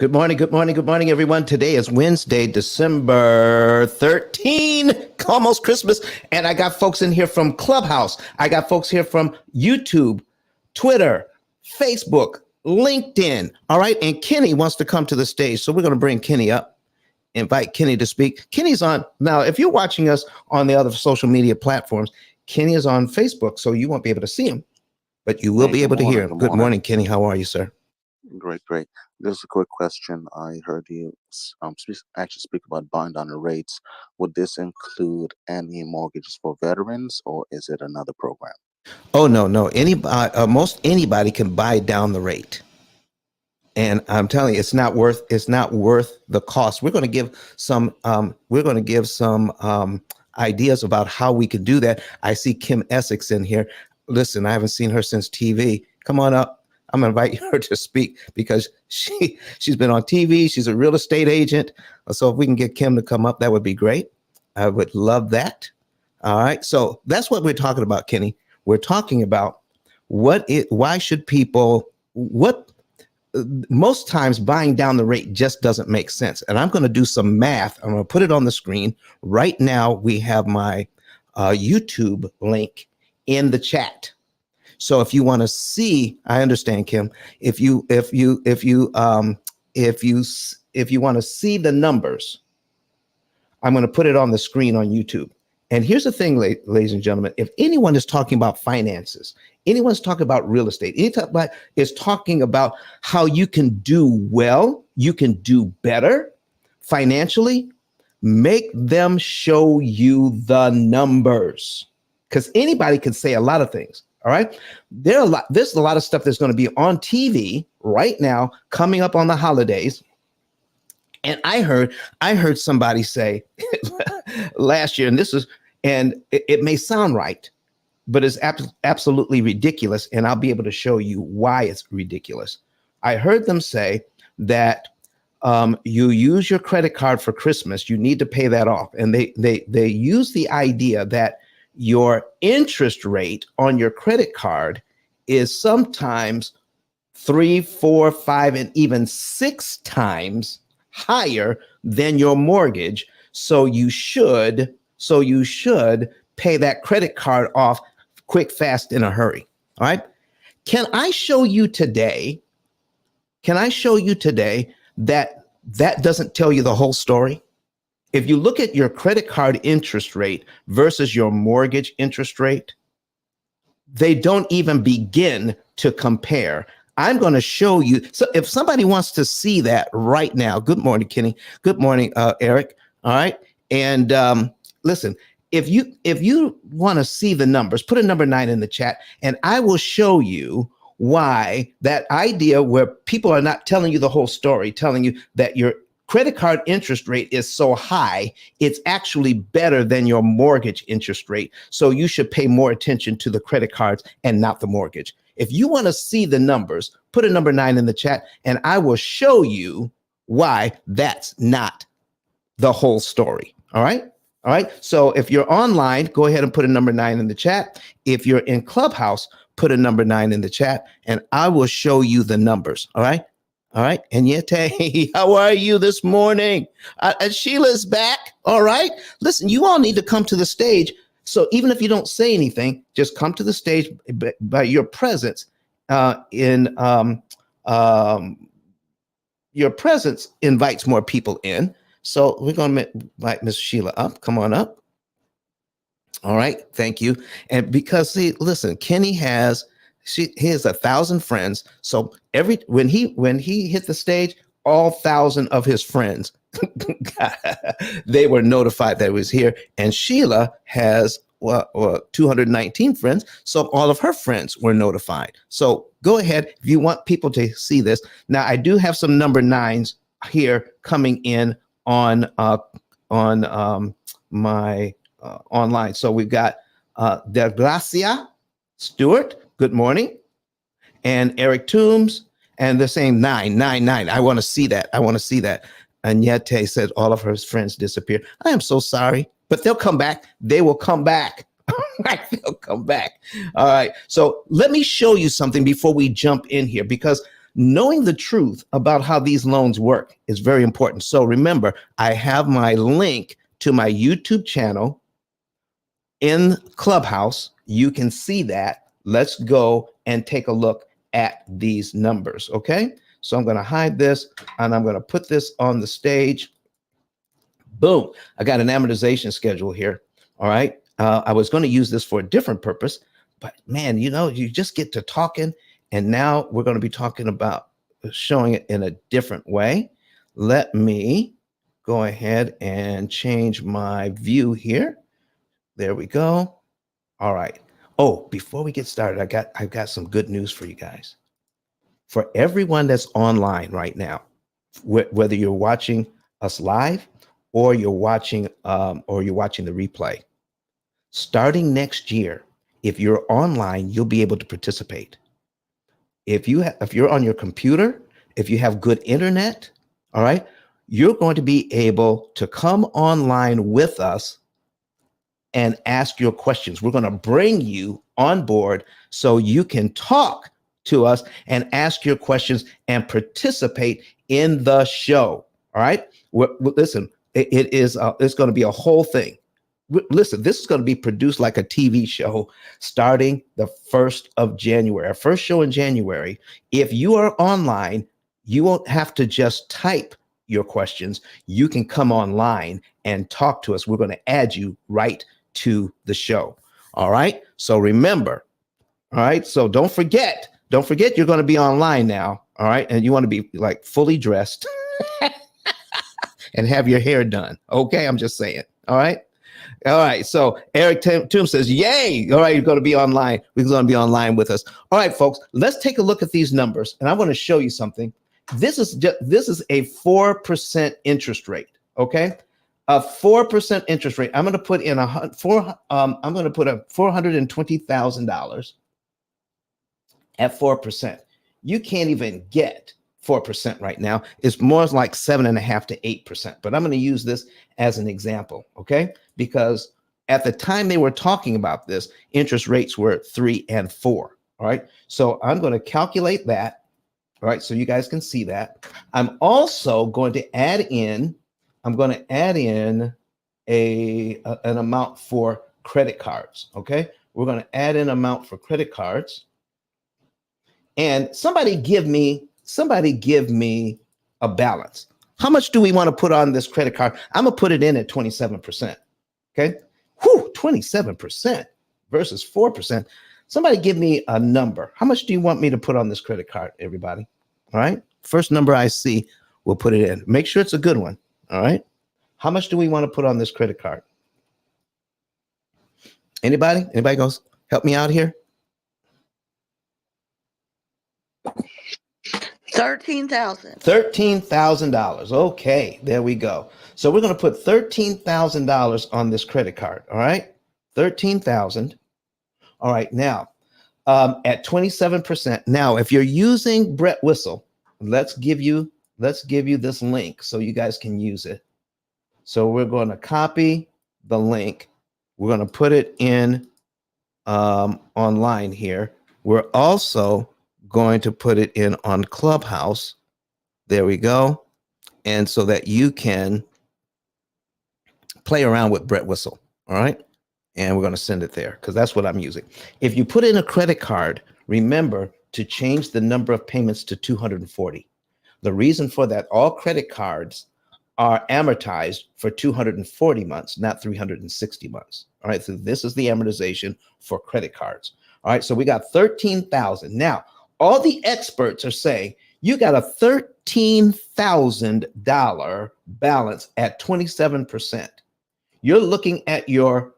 Good morning, good morning, good morning, everyone. Today is Wednesday, December 13, almost Christmas. And I got folks in here from Clubhouse. I got folks here from YouTube, Twitter, Facebook, LinkedIn. All right. And Kenny wants to come to the stage. So we're going to bring Kenny up, invite Kenny to speak. Kenny's on. Now, if you're watching us on the other social media platforms, Kenny is on Facebook, so you won't be able to see him, but you will be able to hear him. Good morning, Kenny. How are you, sir? Great. There's a quick question. I heard you actually speak about buying down the rates. Would this include any mortgages for veterans, or is it another program? Oh, no. Most anybody can buy down the rate. And I'm telling you, it's not worth the cost. We're going to give some ideas about how we can do that. I see Kim Essex in here. Listen, I haven't seen her since TV. Come on up. I'm going to invite her to speak because she's been on TV. She's a real estate agent. So if we can get Kim to come up, that would be great. I would love that. All right. So that's what we're talking about, Kenny. We're talking about why should people, most times buying down the rate just doesn't make sense. And I'm going to do some math. I'm going to put it on the screen. Right now, we have my YouTube link in the chat. So if you want to see, I understand, Kim. If you want to see the numbers, I'm going to put it on the screen on YouTube. And here's the thing, ladies and gentlemen, if anyone is talking about finances, anyone's talking about real estate, anyone is talking about how you can do well, you can do better financially, make them show you the numbers. Because anybody can say a lot of things. All right. There's a lot of stuff that's going to be on TV right now coming up on the holidays. And I heard somebody say last year, and it may sound right, but it's absolutely ridiculous. And I'll be able to show you why it's ridiculous. I heard them say that you use your credit card for Christmas, you need to pay that off. And they use the idea that your interest rate on your credit card is sometimes 3, 4, 5, and even 6 times higher than your mortgage. So you should pay that credit card off quick, fast, in a hurry. All right. Can I show you today that doesn't tell you the whole story? If you look at your credit card interest rate versus your mortgage interest rate, they don't even begin to compare. I'm going to show you. So if somebody wants to see that right now, good morning, Kenny. Good morning, Eric. All right. And listen, if you want to see the numbers, put a number 9 in the chat, and I will show you why that idea where people are not telling you the whole story, telling you that your credit card interest rate is so high, it's actually better than your mortgage interest rate. So you should pay more attention to the credit cards and not the mortgage. If you want to see the numbers, put a number 9 in the chat, and I will show you why that's not the whole story. All right. All right. So if you're online, go ahead and put a number 9 in the chat. If you're in Clubhouse, put a number 9 in the chat, and I will show you the numbers. All right. All right. And Yete, how are you this morning? Sheila's back. All right. Listen, you all need to come to the stage. So even if you don't say anything, just come to the stage by your presence. Your presence invites more people in. So we're going to invite Miss Sheila up. Come on up. All right. Thank you. And because, see, listen, Kenny he has 1,000 friends. So when he hit the stage, all 1,000 of his friends, they were notified that he was here. And Sheila has 219 friends. So all of her friends were notified. So go ahead if you want people to see this. Now, I do have some number 9s here coming in on my online. So we've got Del Gracia Stewart. Good morning. And Eric Toombs, and they're saying 999. I want to see that. And Yete said all of her friends disappeared. I am so sorry, but they'll come back. They will come back. They'll come back. All right. So let me show you something before we jump in here, because Knowing the truth about how these loans work is very important. So remember, I have my link to my YouTube channel in Clubhouse. You can see that. Let's go and take a look at these numbers. Okay. So I'm going to hide this and I'm going to put this on the stage. Boom. I got an amortization schedule here. All right. I was going to use this for a different purpose, but man, you just get to talking. And now we're going to be talking about showing it in a different way. Let me go ahead and change my view here. There we go. All right. Oh, before we get started, I've got some good news for you guys. For everyone that's online right now, whether you're watching us live or you're watching the replay, starting next year, if you're online, you'll be able to participate. If you're on your computer, if you have good internet, all right, you're going to be able to come online with us and ask your questions. We're going to bring you on board so you can talk to us and ask your questions and participate in the show. All right. Listen, it's going to be a whole thing. Listen, this is going to be produced like a TV show starting the 1st of January, our first show in January. If you are online, you won't have to just type your questions. You can come online and talk to us. We're going to add you right to the show. All right. So remember, all right. So don't forget you're going to be online now. All right. And you want to be like fully dressed and have your hair done. Okay. I'm just saying. All right. All right. So Eric Toom says, yay. All right. You're going to be online. We're going to be online with us. All right, folks, let's take a look at these numbers. And I want to show you something. This is a 4% interest rate. Okay. A 4% interest rate. I'm going to put in I'm going to put a $420,000 at 4%. You can't even get 4% right now. It's more like 7.5% to 8%. But I'm going to use this as an example, okay? Because at the time they were talking about this, interest rates were 3 and 4. All right. So I'm going to calculate that. All right. So you guys can see that. I'm also going to add in. I'm going to add in an amount for credit cards. Okay. We're going to add an amount for credit cards. And somebody give me a balance. How much do we want to put on this credit card? I'm going to put it in at 27%. Okay. 27% versus 4%. Somebody give me a number. How much do you want me to put on this credit card, everybody? All right. First number I see, we'll put it in. Make sure it's a good one. All right. How much do we want to put on this credit card? Anybody? Anybody goes, help me out here? $13,000. $13,000. Okay, there we go. So we're going to put $13,000 on this credit card. All right, 13,000. All right, now at 27%. Now, if you're using Brett Whistle, let's give you this link so you guys can use it. So we're going to copy the link. We're going to put it in online here. We're also going to put it in on Clubhouse. There we go. And so that you can play around with Brett Whistle. All right. And we're going to send it there because that's what I'm using. If you put in a credit card, remember to change the number of payments to 240. The reason for that, all credit cards are amortized for 240 months, not 360 months. All right. So this is the amortization for credit cards. All right. So we got 13,000. Now, all the experts are saying you got a $13,000 balance at 27%. You're looking at your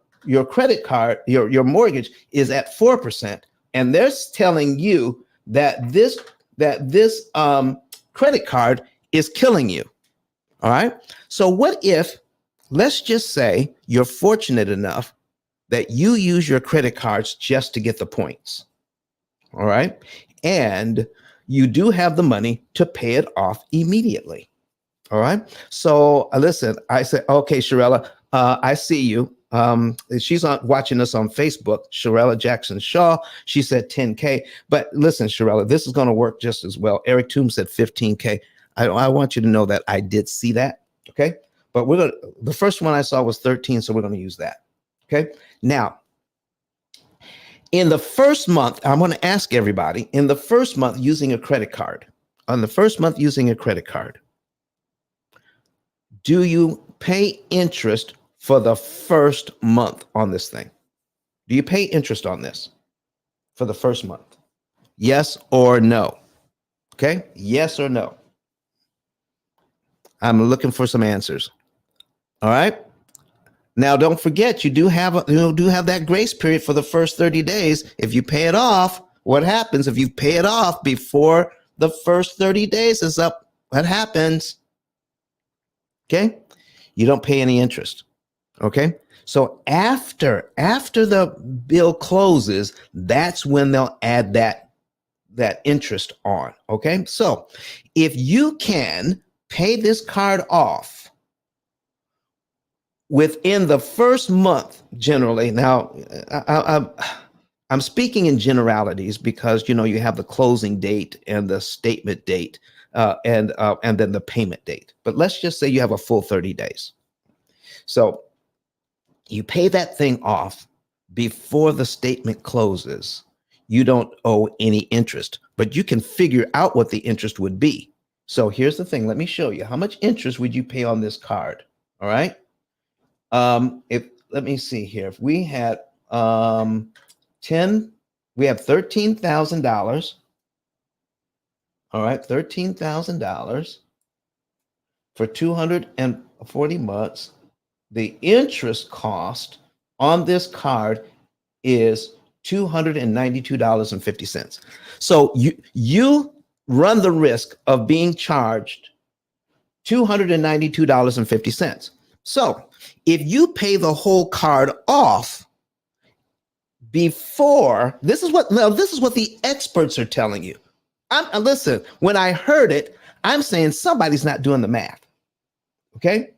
credit card, your mortgage is at 4%, and they're telling you that this credit card is killing you. All right. So what if, let's just say you're fortunate enough that you use your credit cards just to get the points. All right. And you do have the money to pay it off immediately. All right. So listen, I said, okay, Sharella, I see you. She's watching us on Facebook, Sharella Jackson Shaw. She said 10K. But listen, Sharella, this is going to work just as well. Eric Toom said 15K. I want you to know that I did see that. Okay. But the first one I saw was 13. So we're going to use that. Okay. Now, in the first month, I'm going to ask everybody in the first month using a credit card, do you pay interest for the first month on this thing? Do you pay interest on this for the first month? Yes or no? Okay. Yes or no? I'm looking for some answers. All right. Now, don't forget, you do have that grace period for the first 30 days. If you pay it off, what happens if you pay it off before the first 30 days is up? What happens? Okay. You don't pay any interest. Okay. So after the bill closes, that's when they'll add that interest on. Okay. So if you can pay this card off within the first month, generally, now I'm speaking in generalities because you have the closing date and the statement date and then the payment date. But let's just say you have a full 30 days. So you pay that thing off before the statement closes. You don't owe any interest, but you can figure out what the interest would be. So here's the thing. Let me show you. How much interest would you pay on this card? All right. Let me see here. If we had we have $13,000. All right, $13,000 for 240 months. The interest cost on this card is $292.50. So you run the risk of being charged $292.50. So if you pay the whole card off before, this is what the experts are telling you. Listen, when I heard it, I'm saying somebody's not doing the math. Okay?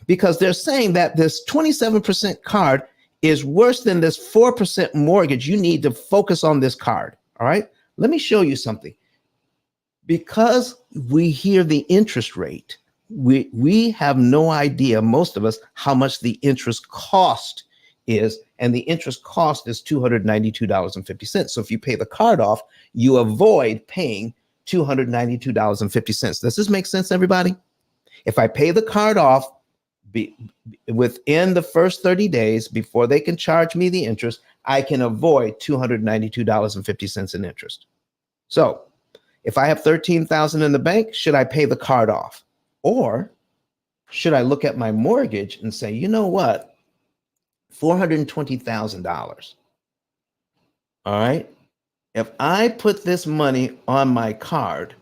Because they're saying that this 27% card is worse than this 4% mortgage. You need to focus on this card. All right? Let me show you something. Because we hear the interest rate, we have no idea, most of us, how much the interest cost is, and the interest cost is $292.50. So if you pay the card off, you avoid paying $292.50. Does this make sense, everybody? If I pay the card off within the first 30 days before they can charge me the interest, I can avoid $292.50 in interest. So if I have $13,000 in the bank, should I pay the card off? Or should I look at my mortgage and say, you know what? $420,000. All right. If I put this money on my card,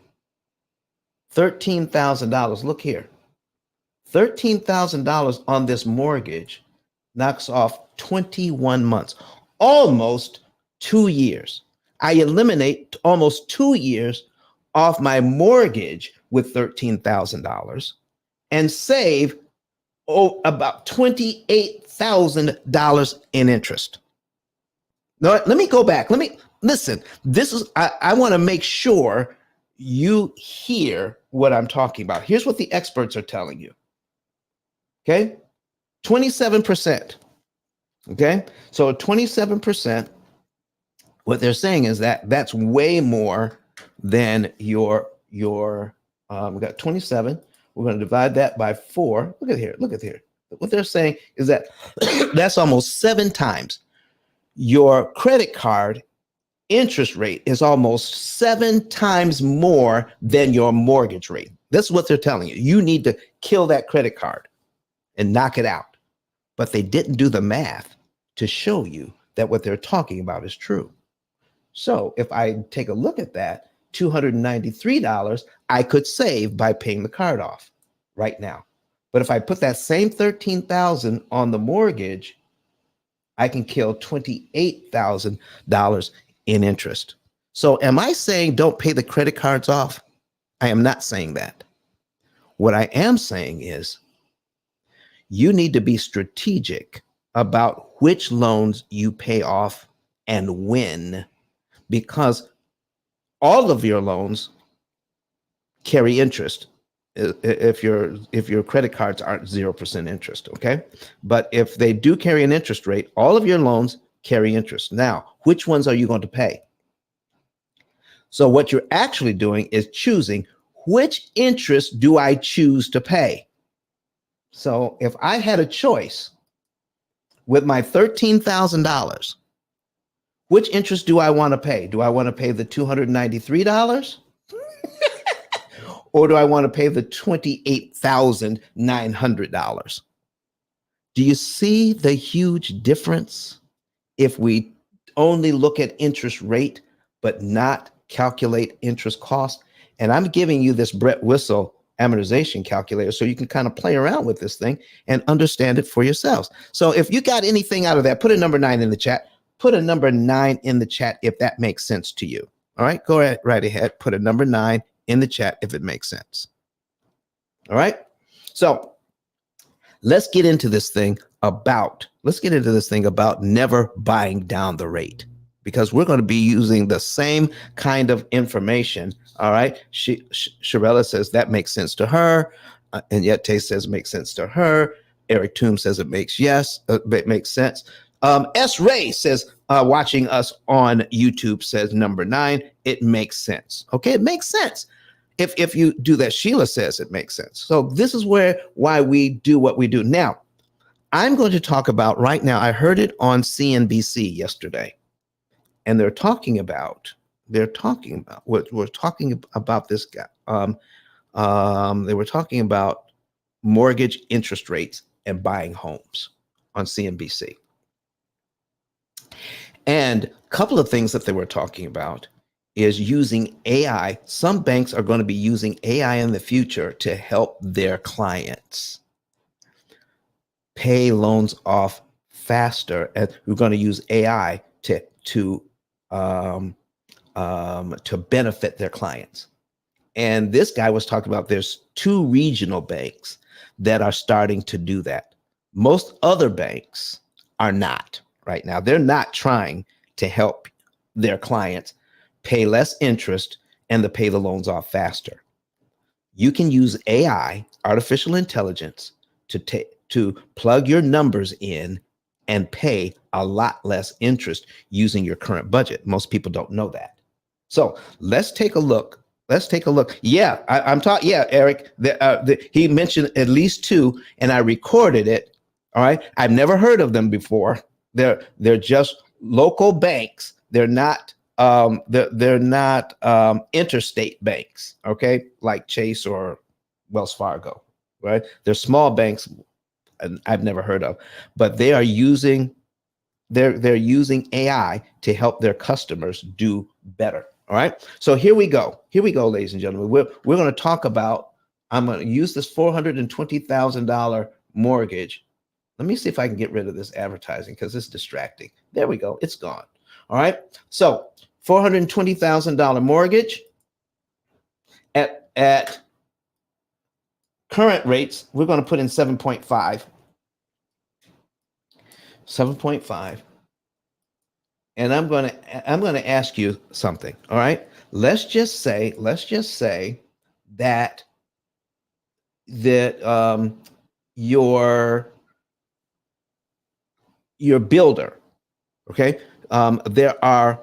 $13,000, look here. $13,000 on this mortgage knocks off 21 months, almost 2 years. I eliminate almost 2 years off my mortgage with $13,000 and save about $28,000 in interest. No, let me go back. Listen. I want to make sure you hear what I'm talking about. Here's what the experts are telling you. Okay. 27%. Okay. So 27%, what they're saying is that's way more than we got 27. We're going to divide that by 4. Look at here. What they're saying is that that's almost 7 times. Your credit card interest rate is almost 7 times more than your mortgage rate. That's what they're telling you. You need to kill that credit card and knock it out. But they didn't do the math to show you that what they're talking about is true. So if I take a look at that, $293 I could save by paying the card off right now. But if I put that same $13,000 on the mortgage, I can kill $28,000 in interest. So am I saying don't pay the credit cards off? I am not saying that. What I am saying is you need to be strategic about which loans you pay off and when, because all of your loans carry interest if your credit cards aren't 0% interest, okay? But if they do carry an interest rate, all of your loans carry interest. Now, which ones are you going to pay? So what you're actually doing is choosing which interest do I choose to pay. So if I had a choice with my $13,000, which interest do I want to pay? Do I want to pay the $293? Or do I want to pay the $28,900? Do you see the huge difference if we only look at interest rate, but not calculate interest cost? And I'm giving you this Brett Whistle amortization calculator so you can kind of play around with this thing and understand it for yourselves. So if you got anything out of that, put a number 9 in the chat. Put a number 9 in the chat if that makes sense to you. All right, go ahead, right ahead. Put a number 9 in the chat if it makes sense. All right. So let's get into this thing about never buying down the rate, because we're going to be using the same kind of information. All right. Sharella says that makes sense to her. And yet Tay says it makes sense to her. Eric Toom says it makes sense. S. Ray says, watching us on YouTube, says number 9, it makes sense. Okay, it makes sense. If you do that. Sheila says it makes sense. So this is why we do what we do. Now, I'm going to talk about right now. I heard it on CNBC yesterday, and we're talking about this guy. They were talking about mortgage interest rates and buying homes on CNBC. And a couple of things that they were talking about is using AI. Some banks are going to be using AI in the future to help their clients pay loans off faster. And we're going to use AI to benefit their clients. And this guy was talking about there's 2 regional banks that are starting to do that. Most other banks are not right now. They're not trying to help their clients pay less interest and to pay the loans off faster. You can use AI, artificial intelligence, to plug your numbers in and pay a lot less interest using your current budget. Most people don't know that. So let's take a look. Yeah, I'm talking. Yeah, Eric, he mentioned at least 2, and I recorded it. All right, I've never heard of them before. They're just local banks. They're not interstate banks, okay, like Chase or Wells Fargo, right? They're small banks, and I've never heard of, but they are using they're using AI to help their customers do better. All right, so here we go, ladies and gentlemen. We're going to talk about. I'm going to use this $420,000 mortgage. Let me see if I can get rid of this advertising because it's distracting. There we go. It's gone. All right. So $420,000 mortgage at current rates, we're going to put in 7.5. And I'm going to ask you something. All right. Let's just say that your builder, okay, there are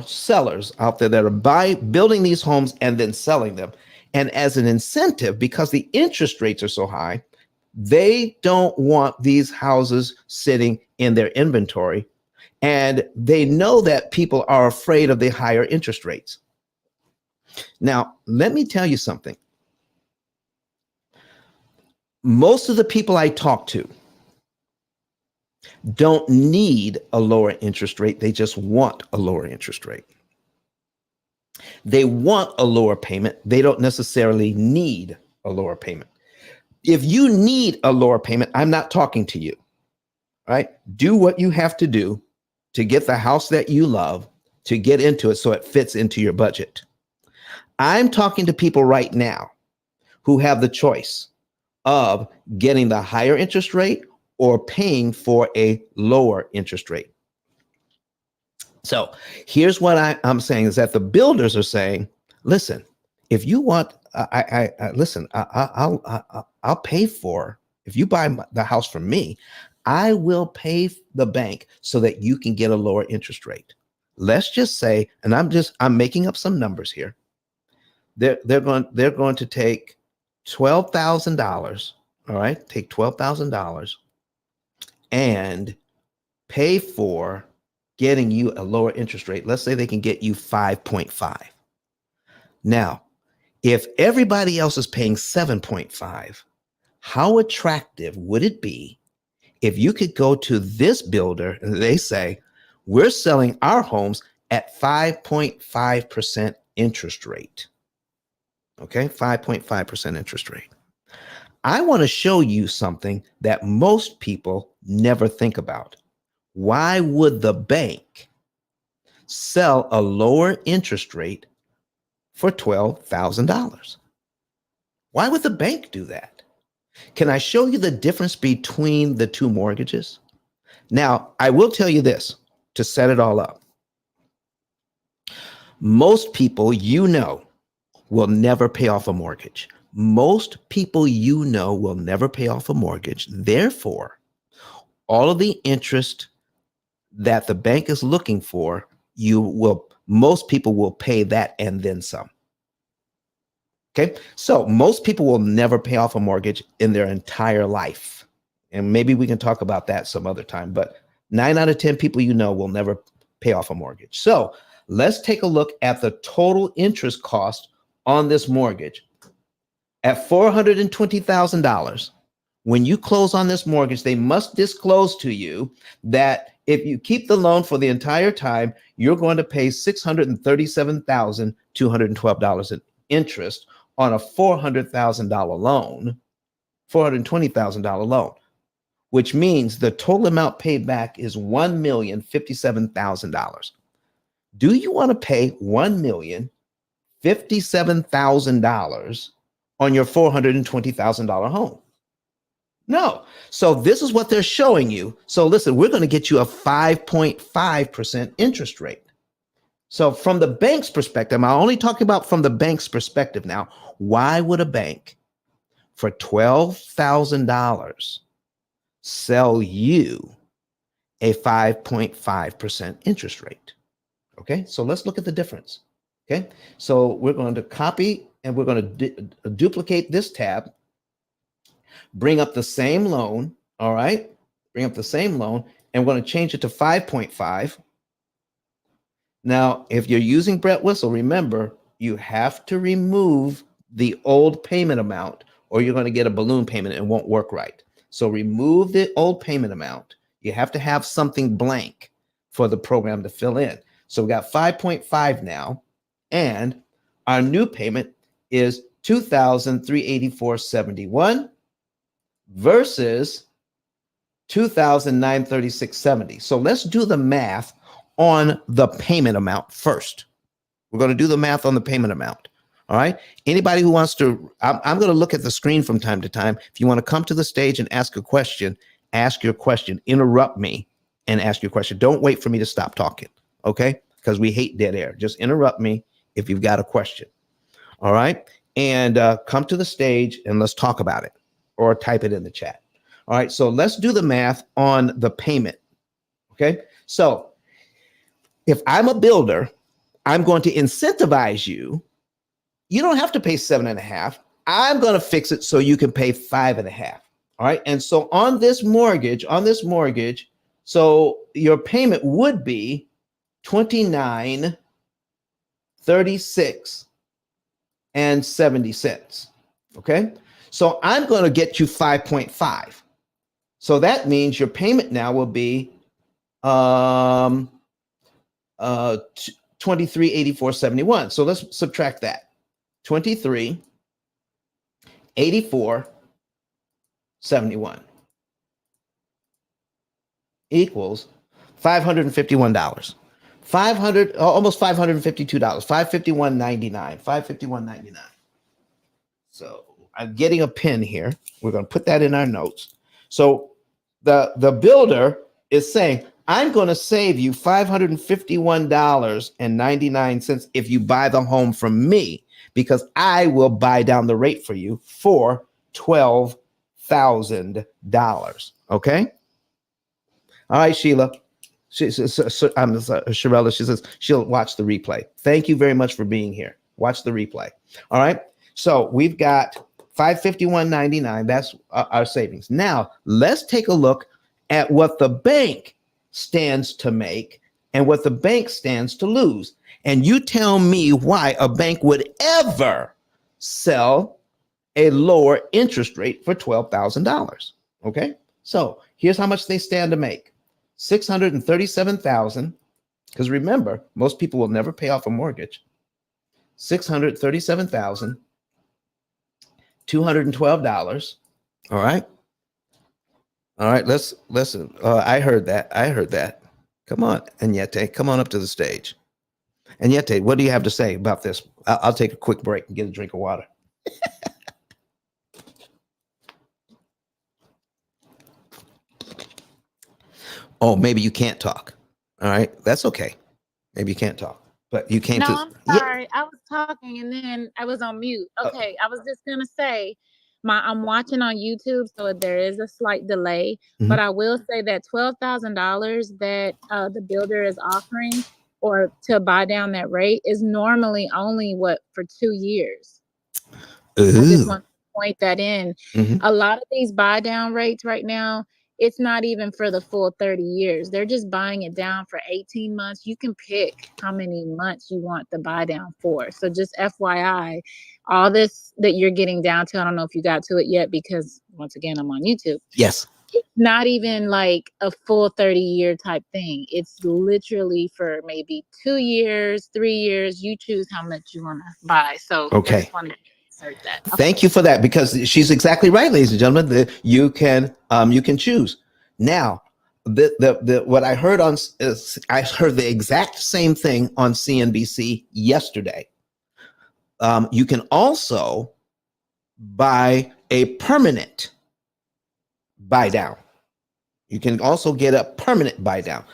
sellers out there that are building these homes and then selling them, and as an incentive, because the interest rates are so high, they don't want these houses sitting in their inventory, and they know that people are afraid of the higher interest rates. Now, let me tell you something. Most of the people I talk to don't need a lower interest rate. They just want a lower interest rate. They want a lower payment. They don't necessarily need a lower payment. If you need a lower payment, I'm not talking to you, right? Do what you have to do to get the house that you love, to get into it so it fits into your budget. I'm talking to people right now who have the choice of getting the higher interest rate or paying for a lower interest rate. So here's what I'm saying is that the builders are saying, listen, if you want, listen, I'll pay for, if you buy the house from me, I will pay the bank so that you can get a lower interest rate. Let's just say, and I'm making up some numbers here. They're going to take $12,000. All right, take $12,000 and pay for getting you a lower interest rate. Let's say they can get you 5.5. Now, if everybody else is paying 7.5, how attractive would it be if you could go to this builder and they say, we're selling our homes at 5.5% interest rate. Okay, 5.5% interest rate. I want to show you something that most people never think about. Why would the bank sell a lower interest rate for $12,000? Why would the bank do that? Can I show you the difference between the two mortgages? Now, I will tell you this to set it all up. Most people you know will never pay off a mortgage. Most people you know will never pay off a mortgage. Therefore, all of the interest that the bank is looking for, most people will pay that and then some. Okay, so most people will never pay off a mortgage in their entire life. And maybe we can talk about that some other time, but 9 out of 10 people you know will never pay off a mortgage. So let's take a look at the total interest cost on this mortgage. At $420,000, when you close on this mortgage, they must disclose to you that if you keep the loan for the entire time, you're going to pay $637,212 in interest on a $400,000 loan, $420,000 loan, which means the total amount paid back is $1,057,000. Do you want to pay $1,057,000 on your $420,000 home? No. So this is what they're showing you. So listen, we're going to get you a 5.5% interest rate. So from the bank's perspective, I'm only talking about from the bank's perspective now. Why would a bank for $12,000 sell you a 5.5% interest rate? Okay, so let's look at the difference. Okay, so we're going to copy and we're going to duplicate this tab, bring up the same loan. All right, bring up the same loan, and we're going to change it to 5.5. Now, if you're using Brett Whistle, remember, you have to remove the old payment amount or you're going to get a balloon payment and it won't work right. So remove the old payment amount. You have to have something blank for the program to fill in. So we got 5.5 now, and our new payment is $2,384.71 versus $2,936.70. So let's do the math on the payment amount first. We're going to do the math on the payment amount. All right. Anybody who wants to, I'm going to look at the screen from time to time. If you want to come to the stage and ask a question, ask your question. Interrupt me and ask your question. Don't wait for me to stop talking. Okay. Because we hate dead air. Just interrupt me if you've got a question. All right. And come to the stage and let's talk about it or type it in the chat. All right. So let's do the math on the payment. Okay. So if I'm a builder, I'm going to incentivize you. You don't have to pay 7.5. I'm going to fix it so you can pay 5.5. All right. And so on this mortgage, so your payment would be $29.36.70. Okay. So I'm going to get you 5.5. So that means your payment now will be $23.84.71. So let's subtract that. $23.84.71 equals $551. Almost $552. $551.99. $551.99. So I'm getting a pen here. We're going to put that in our notes. So The builder is saying, I'm going to save you $551.99 if you buy the home from me, because I will buy down the rate for you for $12,000. Okay. All right, Sheila. Sharella, she says she'll watch the replay. Thank you very much for being here. Watch the replay. All right. So we've got 551.99. That's our savings. Now let's take a look at what the bank stands to make and what the bank stands to lose. And you tell me why a bank would ever sell a lower interest rate for $12,000. Okay. So here's how much they stand to make. 637,000, because remember, most people will never pay off a mortgage. $637,212. All right. All right, let's listen. I heard that. I heard that. Come on, Agnete, come on up to the stage. Agnete, what do you have to say about this? I'll take a quick break and get a drink of water. Oh, maybe you can't talk. All right, that's okay. Maybe you can't talk, but you came No, to. I'm sorry. I was talking and then I was on mute. Okay, I was just gonna say, I'm watching on YouTube, so there is a slight delay. But I will say that $12,000 that the builder is offering, or to buy down that rate, is normally only for 2 years. I just want to point that in. A lot of these buy down rates right now, it's not even for the full 30 years. They're just buying it down for 18 months. You can pick how many months you want the buy down for. So just FYI, all this that you're getting down to, I don't know if you got to it yet, because once again, I'm on YouTube. Yes. It's not even like a full 30-year type thing. It's literally for maybe 2 years, 3 years. You choose how much you want to buy. So okay. I just wanted to insert that. Okay. Thank you for that, because she's exactly right, ladies and gentlemen. You can choose. Now, what I heard is I heard the exact same thing on CNBC yesterday. You can also buy a permanent buy down. You can also get a permanent buy down.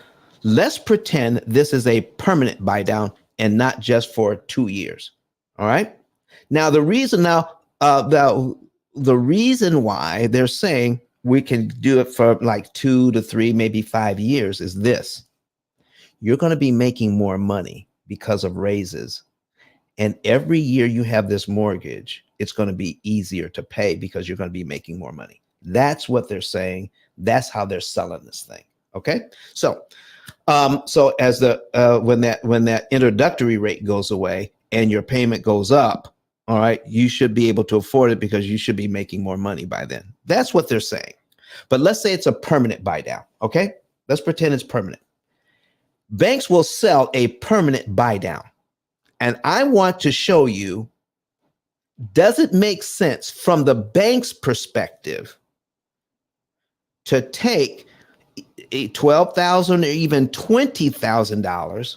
Let's pretend this is a permanent buy down and not just for 2 years. All right. Now, the reason why they're saying we can do it for like 2 to 3, maybe 5 years is this. You're going to be making more money because of raises. And every year you have this mortgage, it's going to be easier to pay because you're going to be making more money. That's what they're saying. That's how they're selling this thing. Okay. So as when that introductory rate goes away and your payment goes up, all right, you should be able to afford it because you should be making more money by then. That's what they're saying. But let's say it's a permanent buy down. Okay. Let's pretend it's permanent. Banks will sell a permanent buy down. And I want to show you, does it make sense from the bank's perspective to take $12,000 or even $20,000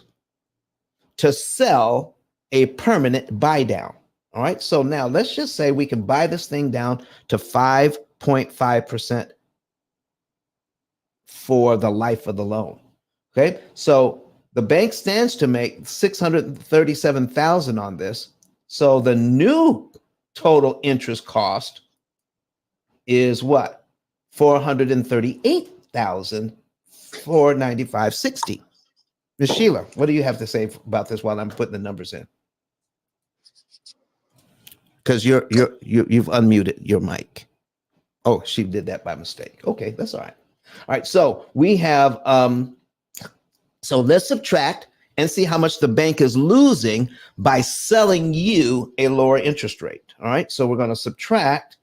to sell a permanent buy down? All right. So now let's just say we can buy this thing down to 5.5% for the life of the loan. Okay. So the bank stands to make $637,000 on this. So the new total interest cost is what? $438,495.60. Ms. Sheila, what do you have to say about this while I'm putting the numbers in? Because you've unmuted your mic. Oh, she did that by mistake. Okay, that's all right. All right, so we have so let's subtract and see how much the bank is losing by selling you a lower interest rate. All right, so we're going to subtract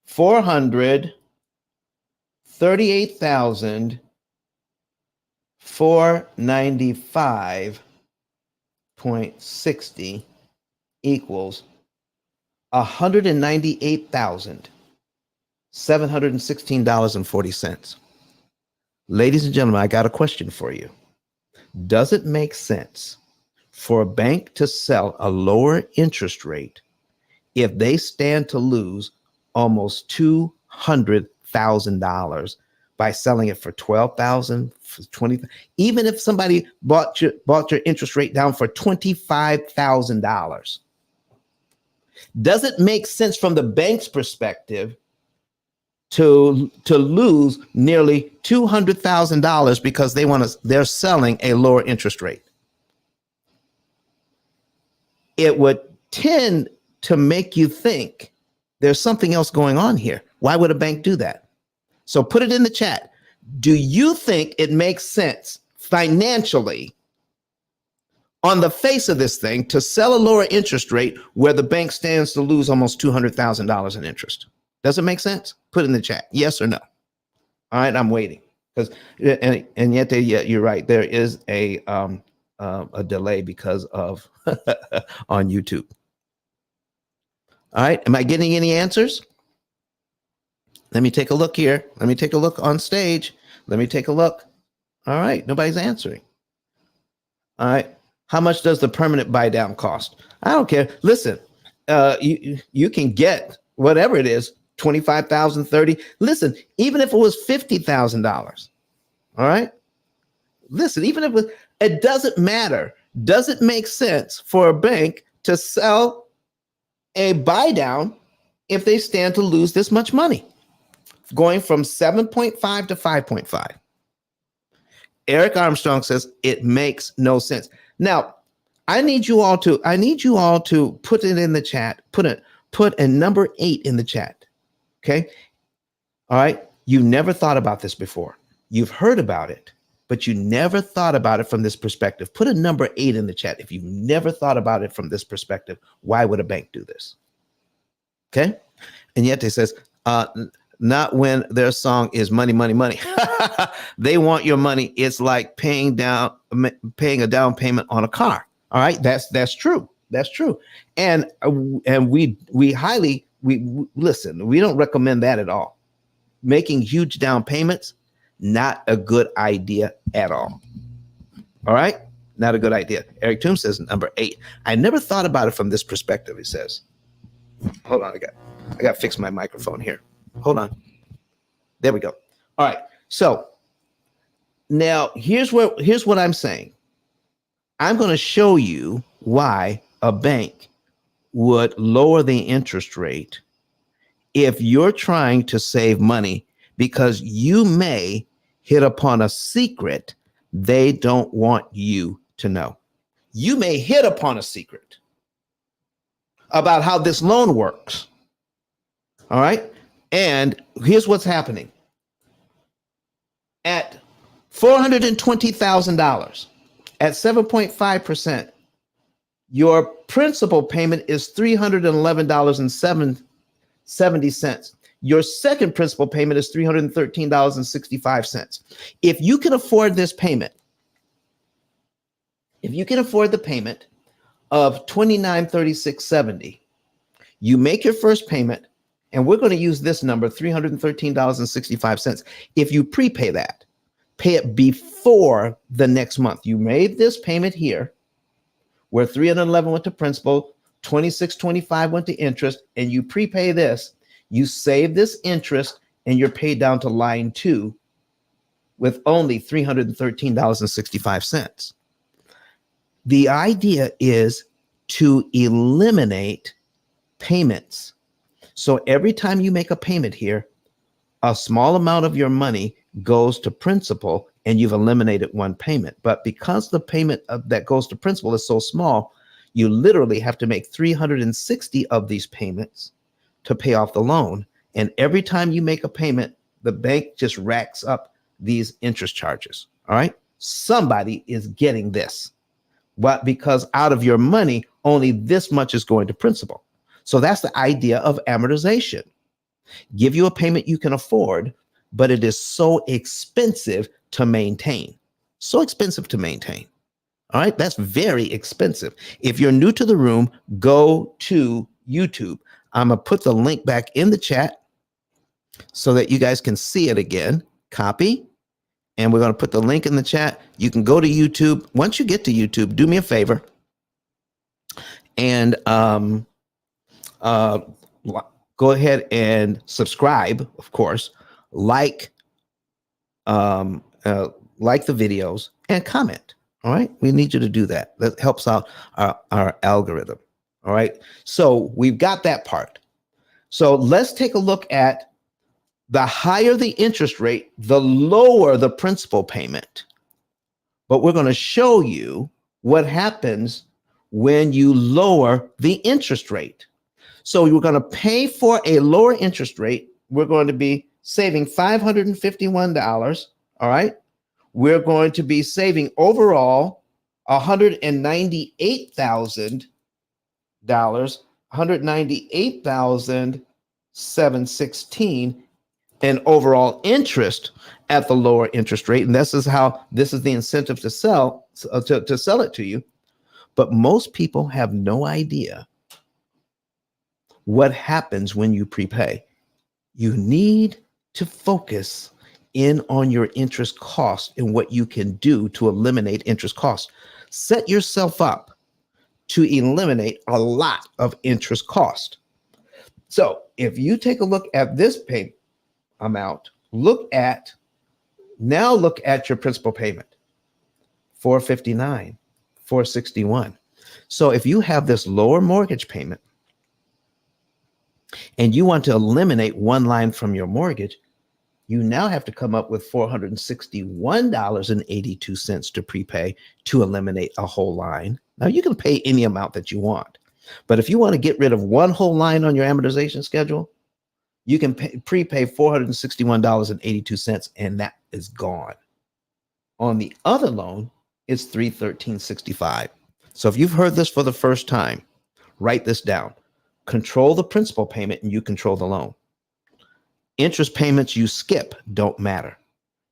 438,495.60 equals $198,716.40. Ladies and gentlemen, I got a question for you. Does it make sense for a bank to sell a lower interest rate if they stand to lose almost $200,000 by selling it for 12,000, for 20, even if somebody bought your interest rate down for $25,000. Does it make sense from the bank's perspective to lose nearly $200,000 because they're selling a lower interest rate? It would tend to make you think there's something else going on here. Why would a bank do that? So put it in the chat. Do you think it makes sense financially on the face of this thing to sell a lower interest rate where the bank stands to lose almost $200,000 in interest? Does it make sense? Put it in the chat. Yes or no? All right, I'm waiting because and yet you're right. There is a delay because of on YouTube. All right, am I getting any answers? Let me take a look here. Let me take a look on stage. Let me take a look. All right, nobody's answering. All right, how much does the permanent buy down cost? I don't care. Listen, you can get whatever it is, 25,000, 30. Listen, even if it was $50,000. All right. Listen, even if it doesn't matter. Does it make sense for a bank to sell a buy down if they stand to lose this much money? Going from 7.5 to 5.5. Eric Armstrong says it makes no sense. Now, I need you all to put it in the chat. Put a number 8 in the chat. Okay. All right. You never thought about this before. You've heard about it, but you never thought about it from this perspective. Put a number 8 in the chat. If you've never thought about it from this perspective, why would a bank do this? Okay. And yet it says, not when their song is money, money, money. They want your money. It's like paying a down payment on a car. All right. That's true. That's true. And we listen, we don't recommend that at all. Making huge down payments, not a good idea at all. All right. Not a good idea. Eric Toom says number 8. I never thought about it from this perspective. He says, hold on. I got to fix my microphone here. Hold on. There we go. All right. So now here's what I'm saying. I'm going to show you why a bank would lower the interest rate if you're trying to save money, because you may hit upon a secret they don't want you to know. You may hit upon a secret about how this loan works. All right. And here's what's happening. At $420,000 at 7.5%, your principal payment is $311.70. Your second principal payment is $313.65. If you can afford this payment, if you can afford the payment of $2936.70, you make your first payment. And we're going to use this number, $313.65. If you prepay that, pay it before the next month. You made this payment here, where $311 went to principal, $26.25 went to interest, and you prepay this. You save this interest, and you're paid down to line 2 with only $313.65. The idea is to eliminate payments. So every time you make a payment here, a small amount of your money goes to principal and you've eliminated one payment. But because the payment that goes to principal is so small, you literally have to make 360 of these payments to pay off the loan. And every time you make a payment, the bank just racks up these interest charges. All right. Somebody is getting this. But because out of your money, only this much is going to principal. So that's the idea of amortization. Give you a payment you can afford, but it is so expensive to maintain. So expensive to maintain. All right, that's very expensive. If you're new to the room, go to YouTube. I'm going to put the link back in the chat so that you guys can see it again. Copy. And we're going to put the link in the chat. You can go to YouTube. Once you get to YouTube, do me a favor and go ahead and subscribe, of course, like, like the videos, and comment. All right. We need you to do that. That helps out our algorithm. All right. So we've got that part. So let's take a look at the higher the interest rate, the lower the principal payment. But we're going to show you what happens when you lower the interest rate. So you're going to pay for a lower interest rate. We're going to be saving $551. All right. We're going to be saving overall $198,000, $198,716 in overall interest at the lower interest rate. And this is the incentive to sell it to you. But most people have no idea what happens when you prepay. You need to focus in on your interest cost and what you can do to eliminate interest costs. Set yourself up to eliminate a lot of interest cost. So if you take a look at this pay amount, look at your principal payment, $459, $461. So if you have this lower mortgage payment and you want to eliminate one line from your mortgage, you now have to come up with $461.82 to prepay to eliminate a whole line. Now you can pay any amount that you want, but if you want to get rid of one whole line on your amortization schedule, you can prepay $461.82 and that is gone. On the other loan, it's $313.65. So if you've heard this for the first time, write this down. Control the principal payment and you control the loan. Interest payments you skip don't matter.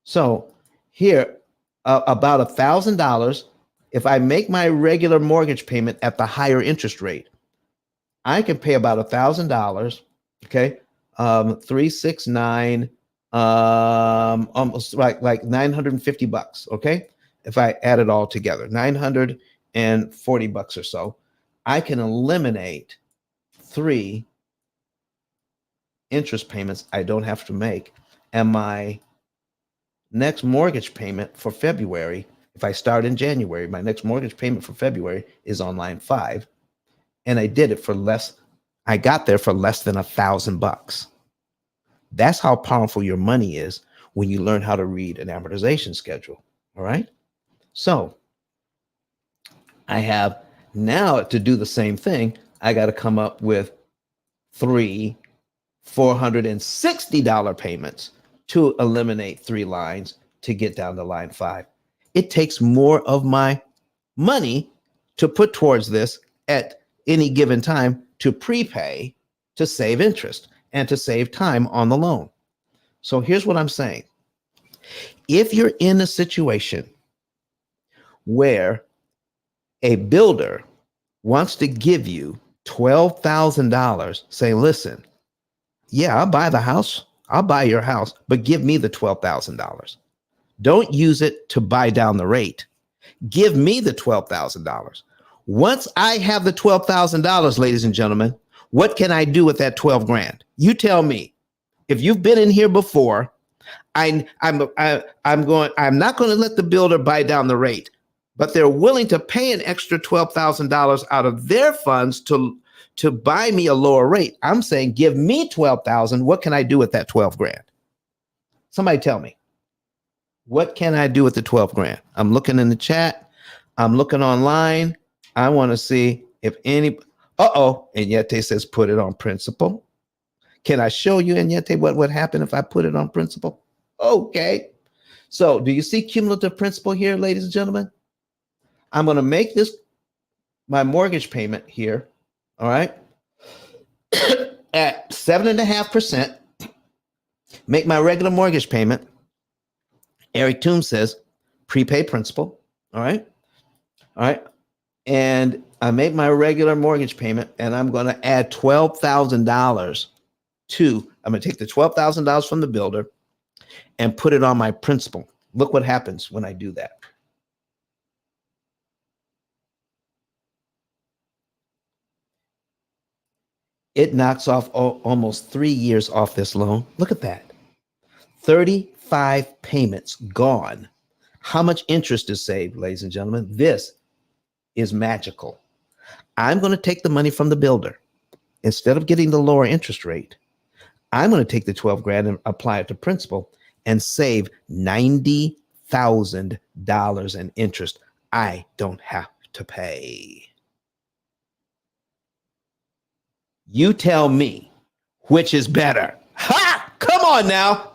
So here, about $1,000, if I make my regular mortgage payment at the higher interest rate, I can pay about $1,000. Okay, 369, almost like $950. Okay, if I add it all together, $940 or so, I can eliminate 3 interest payments I don't have to make. And my next mortgage payment for February, if I start in January, my next mortgage payment for February is on line 5. And I did it for less. I got there for less than $1,000. That's how powerful your money is when you learn how to read an amortization schedule. All right. So I have now to do the same thing. I got to come up with 3 $460 payments to eliminate 3 lines to get down to line 5. It takes more of my money to put towards this at any given time to prepay, to save interest, and to save time on the loan. So here's what I'm saying. If you're in a situation where a builder wants to give you $12,000, say, listen, yeah, I'll buy the house. I'll buy your house, but give me the $12,000. Don't use it to buy down the rate. Give me the $12,000. Once I have the $12,000, ladies and gentlemen, what can I do with that 12 grand? You tell me. If you've been in here before, I'm not going to let the builder buy down the rate, but they're willing to pay an extra $12,000 out of their funds to buy me a lower rate. I'm saying, give me 12,000. What can I do with that 12 grand? Somebody tell me. What can I do with the 12 grand? I'm looking in the chat. I'm looking online. I want to see if any, Enyete says put it on principal. Can I show you, Enyete, what would happen if I put it on principal? Okay. So do you see cumulative principal here, ladies and gentlemen? I'm going to make this my mortgage payment here. All right. At 7.5%, make my regular mortgage payment. Eric Toombs says prepay principal. All right. All right. And I make my regular mortgage payment and I'm going to add $12,000 I'm going to take the $12,000 from the builder and put it on my principal. Look what happens when I do that. It knocks off almost 3 years off this loan. Look at that. 5 payments gone. How much interest is saved, ladies and gentlemen? This is magical. I'm going to take the money from the builder. Instead of getting the lower interest rate, I'm going to take the 12 grand and apply it to principal and save $90,000 in interest I don't have to pay. You tell me which is better. Ha! Come on now.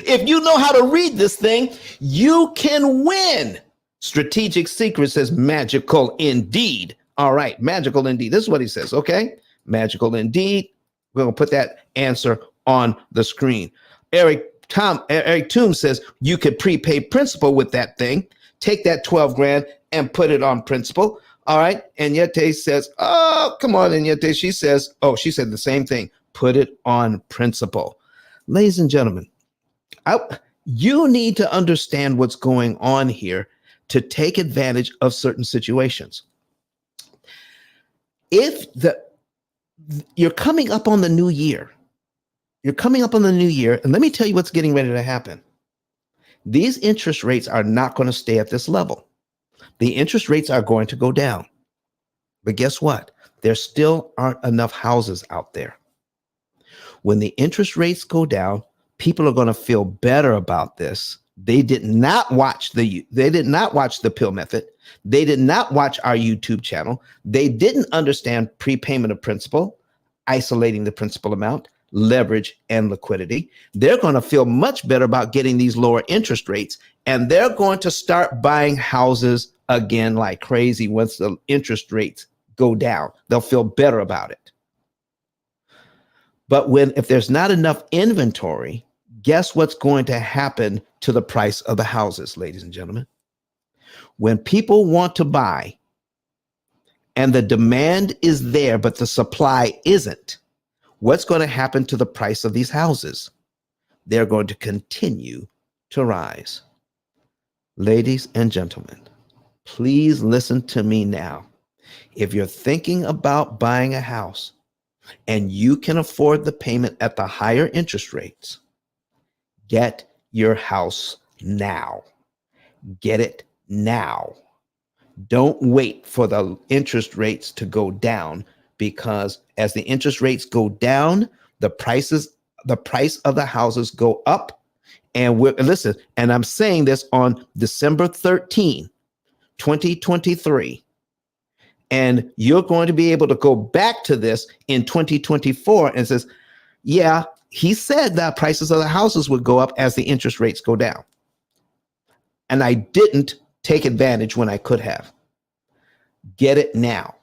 If you know how to read this thing, you can win. Strategic Secret says magical indeed. All right, magical indeed. This is what he says, okay? Magical indeed. We're going to put that answer on the screen. Eric Toombs says you could prepay principal with that thing. Take that 12 grand and put it on principal. All right. And Yete says, oh, come on. And Yete, she says, oh, she said the same thing. Put it on principal. Ladies and gentlemen, you need to understand what's going on here to take advantage of certain situations. If you're coming up on the new year, and let me tell you what's getting ready to happen. These interest rates are not going to stay at this level. The interest rates are going to go down. But guess what? There still aren't enough houses out there. When the interest rates go down, people are going to feel better about this. They did not watch the P.I.L.L method. They did not watch our YouTube channel. They didn't understand prepayment of principal, isolating the principal amount, leverage, and liquidity. They're going to feel much better about getting these lower interest rates, and they're going to start buying houses again like crazy once the interest rates go down. They'll feel better about it. But if there's not enough inventory, guess what's going to happen to the price of the houses, ladies and gentlemen? When people want to buy and the demand is there, but the supply isn't, what's going to happen to the price of these houses? They're going to continue to rise. Ladies and gentlemen, please listen to me now. If you're thinking about buying a house and you can afford the payment at the higher interest rates, get your house now. Get it now. Don't wait for the interest rates to go down, because as the interest rates go down, the price of the houses go up. And listen, and I'm saying this on December 13, 2023. And you're going to be able to go back to this in 2024 and says, yeah, he said that prices of the houses would go up as the interest rates go down. And I didn't take advantage when I could have. Get it now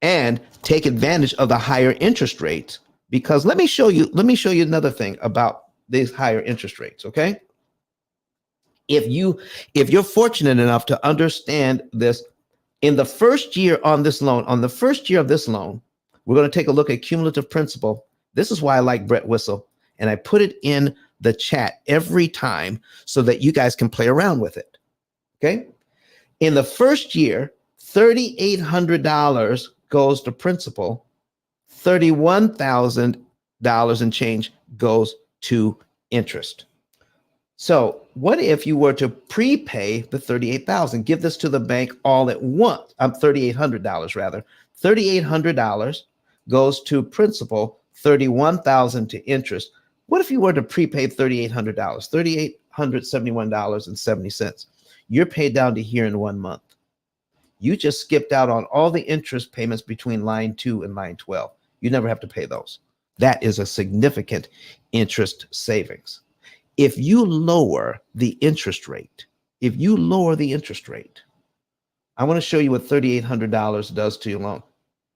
and take advantage of the higher interest rates, because let me show you another thing about these higher interest rates. Okay. If you're fortunate enough to understand this, in the first year of this loan, we're going to take a look at cumulative principal. This is why I like Brett Whistle. And I put it in the chat every time so that you guys can play around with it. Okay. In the first year, $3,800 goes to principal, $31,000 and change goes to interest. So what if you were to prepay the $38,000, give this to the bank all at once? $3,800 rather. $3,800 goes to principal, $31,000 to interest. What if you were to prepay $3,800, $3,871.70? You're paid down to here in 1 month. You just skipped out on all the interest payments between line 2 and line 12. You never have to pay those. That is a significant interest savings. If you lower the interest rate, I want to show you what $3,800 does to your loan.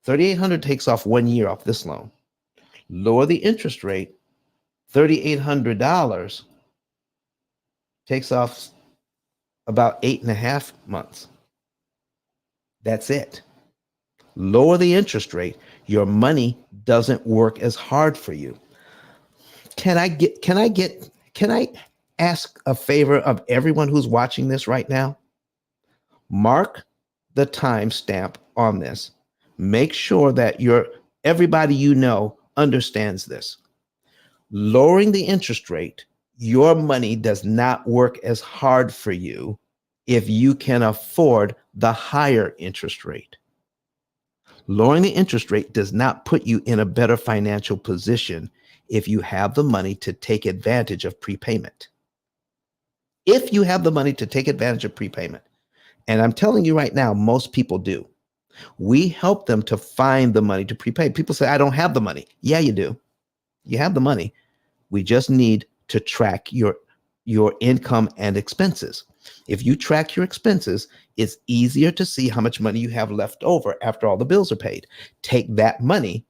$3,800 takes off 1 year off this loan. Lower the interest rate, $3,800 takes off about 8.5 months. That's it. Lower the interest rate. Your money doesn't work as hard for you. Can I ask a favor of everyone who's watching this right now? Mark the timestamp on this. Make sure that everybody you know understands this. Lowering the interest rate, your money does not work as hard for you if you can afford the higher interest rate. Lowering the interest rate does not put you in a better financial position if you have the money to take advantage of prepayment. If you have the money to take advantage of prepayment, and I'm telling you right now, most people do. We help them to find the money to prepay. People say, I don't have the money. Yeah, you do. You have the money. We just need to track your income and expenses. If you track your expenses, it's easier to see how much money you have left over after all the bills are paid. Take that money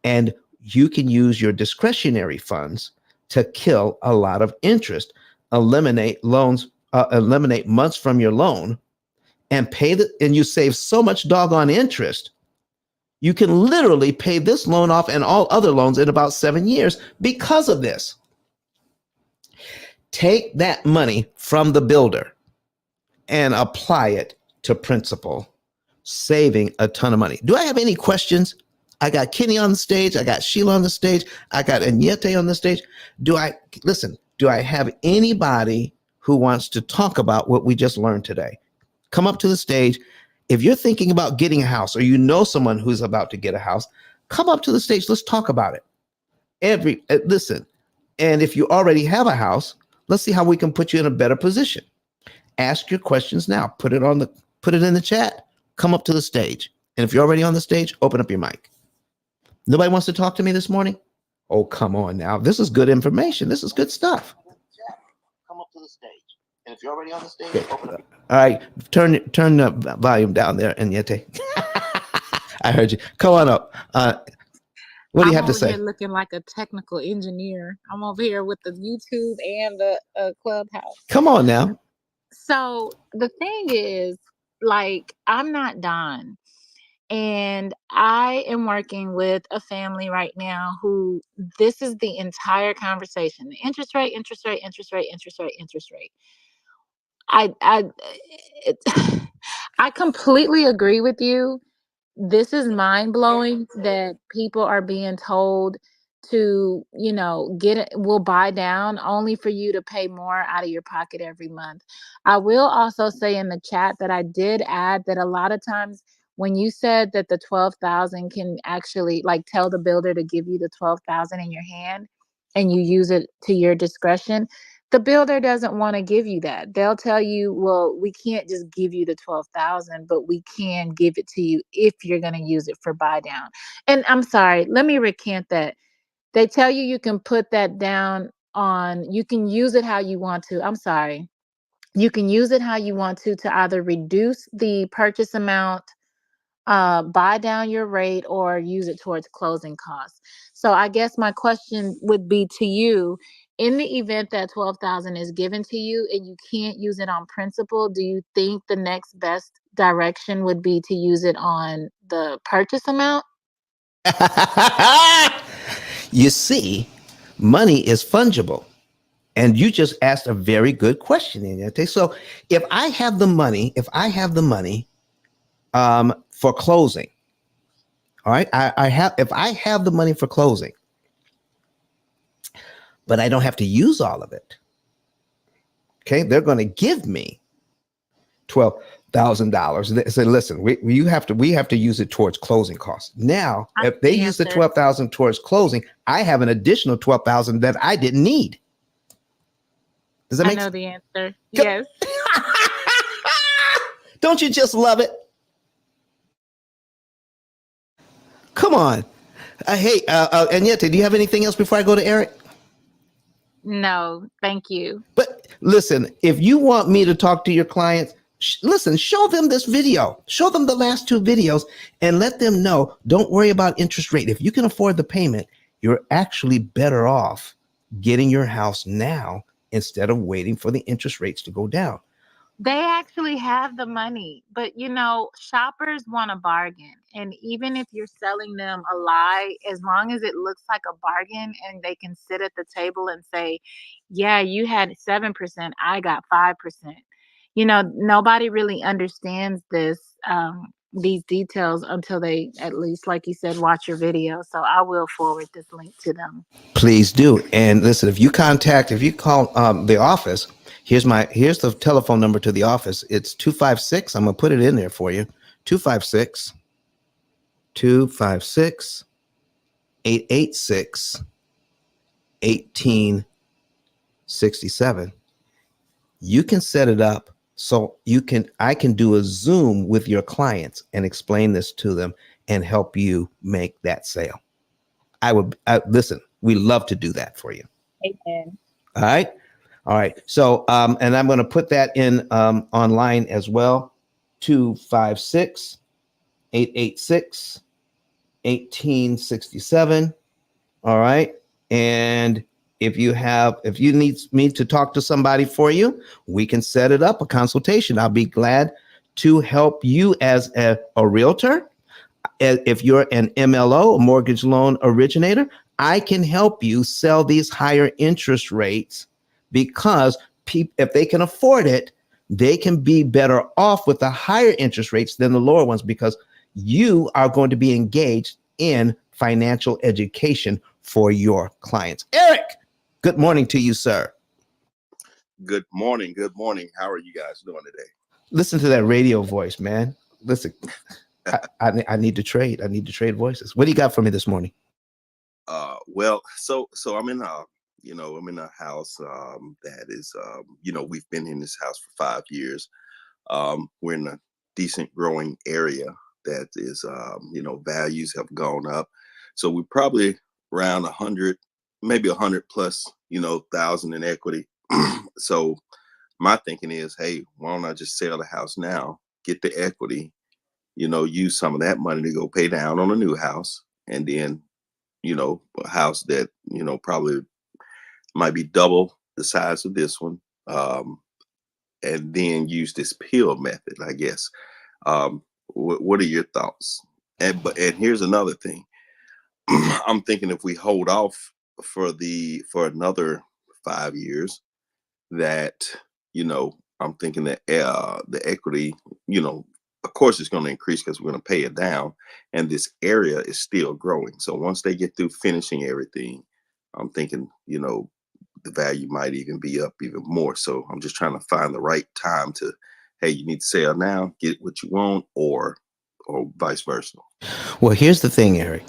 and you can use your discretionary funds to kill a lot of interest, eliminate loans, eliminate months from your loan, and and you save so much doggone interest. You can literally pay this loan off and all other loans in about 7 years because of this. Take that money from the builder and apply it to principal, saving a ton of money. Do I have any questions? I got Kenny on the stage. I got Sheila on the stage. I got Agnete on the stage. Do I have anybody who wants to talk about what we just learned today? Come up to the stage. If you're thinking about getting a house or you know someone who's about to get a house, come up to the stage. Let's talk about it. Listen, and if you already have a house, let's see how we can put you in a better position. Ask your questions now. Put it in the chat. Come up to the stage. And if you're already on the stage, open up your mic. Nobody wants to talk to me this morning? Oh, come on now. This is good information. This is good stuff. Come up to the stage. And if you're already on the stage, okay. Open up. All right. Turn the volume down there, Agnete. I heard you. Come on up. What do you have to say? I'm over here looking like a technical engineer. I'm over here with the YouTube and the Clubhouse. Come on now. So the thing is, like, I'm not done. And I am working with a family right now who this is the entire conversation. The interest rate, interest rate, interest rate, interest rate, interest rate. It, I completely agree with you. This is mind blowing that people are being told to, get it, will buy down only for you to pay more out of your pocket every month. I will also say in the chat that I did add that a lot of times when you said that the 12,000 can actually like tell the builder to give you the 12,000 in your hand and you use it to your discretion, the builder doesn't want to give you that. They'll tell you, well, we can't just give you the 12,000, but we can give it to you if you're going to use it for buy down. And I'm sorry, let me recant that. They tell you you can put that down you can use it how you want to. I'm sorry. You can use it how you want to either reduce the purchase amount, buy down your rate, or use it towards closing costs. So I guess my question would be to you, in the event that 12,000 is given to you and you can't use it on principal, do you think the next best direction would be to use it on the purchase amount? You see, money is fungible. And you just asked a very good question, Agnete. So if I have the money, for closing, all right, if I have the money for closing, but I don't have to use all of it. Okay, they're going to give me $12,000. They say, listen, we have to use it towards closing costs. Now, if they use the 12,000 towards closing, I have an additional 12,000 that I didn't need. Does that make sense? I know the answer. Yes. Don't you just love it? Come on. Hey, Agnete, do you have anything else before I go to Eric? No, thank you. But listen, if you want me to talk to your clients, listen, show them this video. Show them the last 2 videos and let them know, don't worry about interest rate. If you can afford the payment, you're actually better off getting your house now instead of waiting for the interest rates to go down. They actually have the money, but shoppers want a bargain. And even if you're selling them a lie, as long as it looks like a bargain and they can sit at the table and say, yeah, you had 7%, I got 5%. Nobody really understands this these details until they, at least like you said, watch your video. So I will forward this link to them. Please do. And listen, if you call the office, here's the telephone number to the office. It's 256. I'm gonna put it in there for you. 256 256 886 1867. You can set it up so I can do a Zoom with your clients and explain this to them and help you make that sale. Listen, we love to do that for you. Amen. All right. All right. So, and I'm going to put that in online as well. 256 886 1867. All right. And if you need me to talk to somebody for you, we can set it up, a consultation. I'll be glad to help you as a realtor. If you're an MLO, a mortgage loan originator, I can help you sell these higher interest rates because if they can afford it, they can be better off with the higher interest rates than the lower ones because you are going to be engaged in financial education for your clients. Eric, good morning to you, sir. Good morning. Good morning. How are you guys doing today? Listen to that radio voice, man. Listen, I need to trade. I need to trade voices. What do you got for me this morning? Well, so I'm in I'm in a house that is we've been in this house for 5 years. We're in a decent growing area that is values have gone up. So we're probably around 100, maybe 100 plus, thousand in equity. So my thinking is, hey, why don't I just sell the house now, get the equity, use some of that money to go pay down on a new house, and then, a house that, probably might be double the size of this one, and then use this P.I.L.L method, I guess. What are your thoughts? And here's another thing. I'm thinking if we hold off for another 5 years, that I'm thinking that the equity, of course, it's going to increase because we're going to pay it down, and this area is still growing. So once they get through finishing everything, I'm thinking the value might even be up even more. So I'm just trying to find the right time to, hey, you need to sell now, get what you want, or vice versa. Well, here's the thing, Eric.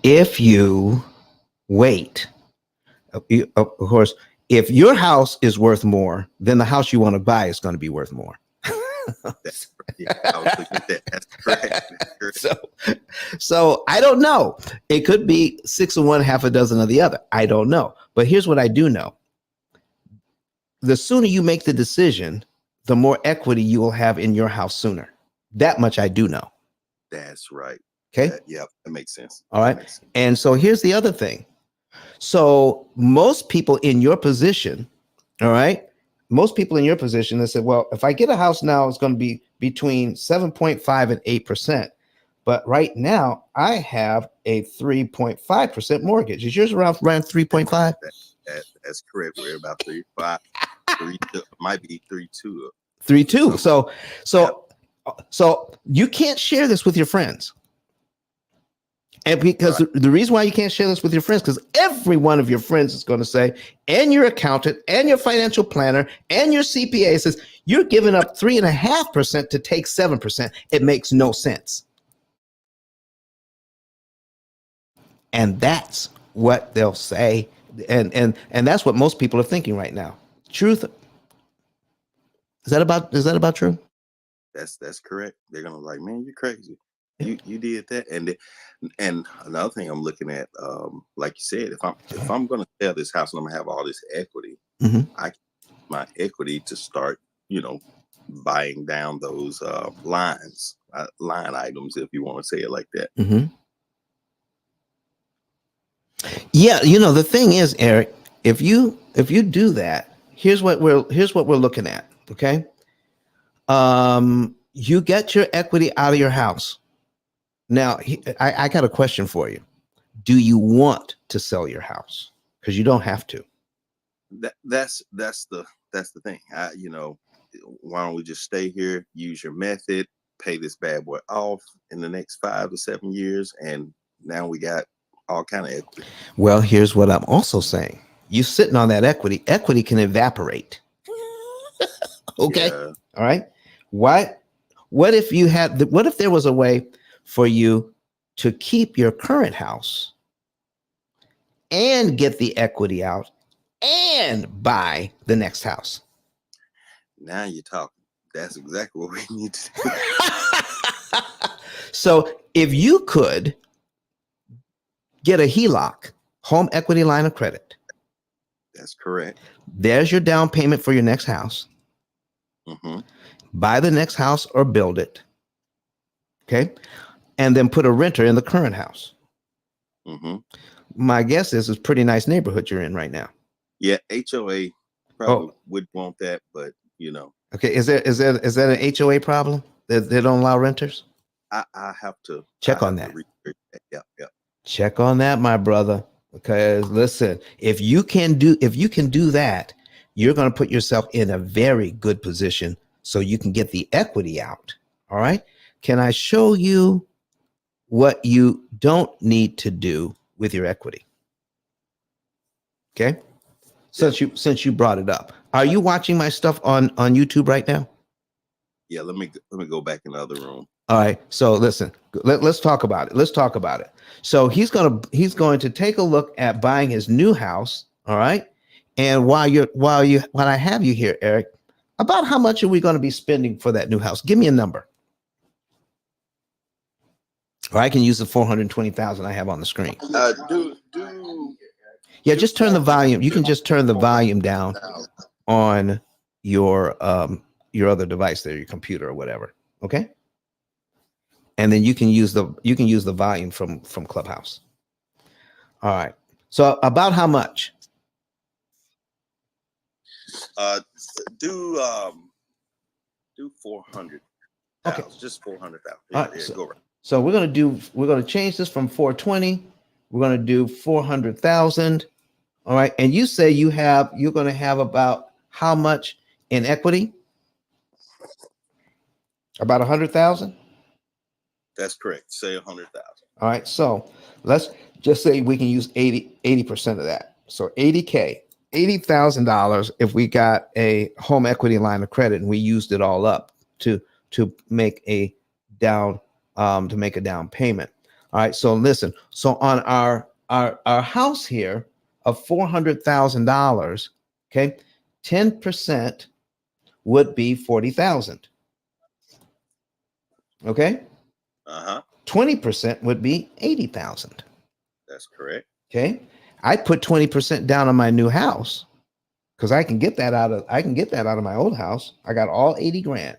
If you wait, of course, if your house is worth more, then the house you want to buy is going to be worth more. I was looking at that. That's correct. So I don't know. It could be 6 of one, half a dozen of the other. I don't know. But here's what I do know. The sooner you make the decision, the more equity you will have in your house sooner. That much I do know. That's right. Okay. Yeah, that makes sense. All right. And so here's the other thing. So most people in your position, all right, most people in your position, they said, well, if I get a house now, it's going to be between 7.5 and 8%. But right now, I have a 3.5% mortgage. Is yours around 3.5? That's correct. We're about 3.5, 3, might be 3.2. 3.2. So you can't share this with your friends. And because the reason why you can't share this with your friends, because every one of your friends is going to say, and your accountant and your financial planner and your CPA says, you're giving up 3.5% to take 7%. It makes no sense. And that's what they'll say. And that's what most people are thinking right now. Truth. Is that about true? That's correct. They're gonna be like, man, you're crazy. You did that. And another thing I'm looking at, like you said, if I'm gonna sell this house and I'm gonna have all this equity, I can use my equity to start, buying down those line items, if you want to say it like that. Yeah, the thing is, Eric, if you do that, here's what we're looking at. Okay. You get your equity out of your house. Now, I got a question for you. Do you want to sell your house? Because you don't have to. That's the thing. Why don't we just stay here, use your method, pay this bad boy off in the next 5 to 7 years, and now we got all kind of equity. Well, here's what I'm also saying. You sitting on that equity. Equity can evaporate. Okay. Yeah. All right. What if you had what if there was a way for you to keep your current house and get the equity out and buy the next house? Now you're talking. That's exactly what we need to do. So if you could get a HELOC, home equity line of credit, That's correct. there's your down payment for your next house. Mm-hmm. Buy the next house or build it. Okay. And then put a renter in the current house. Mm-hmm. My guess is it's a pretty nice neighborhood you're in right now. Yeah, HOA probably would want that, but you know. Okay. Is that an HOA problem that they don't allow renters? I have to check on that. Yeah. Check on that, my brother. Because listen, if you can do that, you're going to put yourself in a very good position so you can get the equity out. All right. Can I show you what you don't need to do with your equity? Okay. Since you brought it up, are you watching my stuff on YouTube right now? Yeah. Let me go back in the other room. All right. So listen, let's talk about it. So he's going to take a look at buying his new house. All right. And while I have you here, Eric, about how much are we going to be spending for that new house? Give me a number. Or I can use the 420,000 I have on the screen. Yeah, just turn the volume. You can just turn the volume down on your other device there, your computer or whatever. Okay. And then you can use the volume from Clubhouse. All right. So about how much? Do 400,000. Okay. Just 400,000. All right, Go right. So we're gonna change this from 420. We're gonna do 400,000. All right. And you say you're gonna have about how much in equity? About 100,000. That's correct. Say 100,000. All right. So let's just say we can use 80% of that. So 80K, $80,000 if we got a home equity line of credit and we used it all up to make a down payment. All right. So listen. So on our house here of $400,000, okay, 10% would be 40,000. Okay. 20% would be 80,000. That's correct. Okay. I put 20% down on my new house because I can get that out of my old house. I got all 80 grand.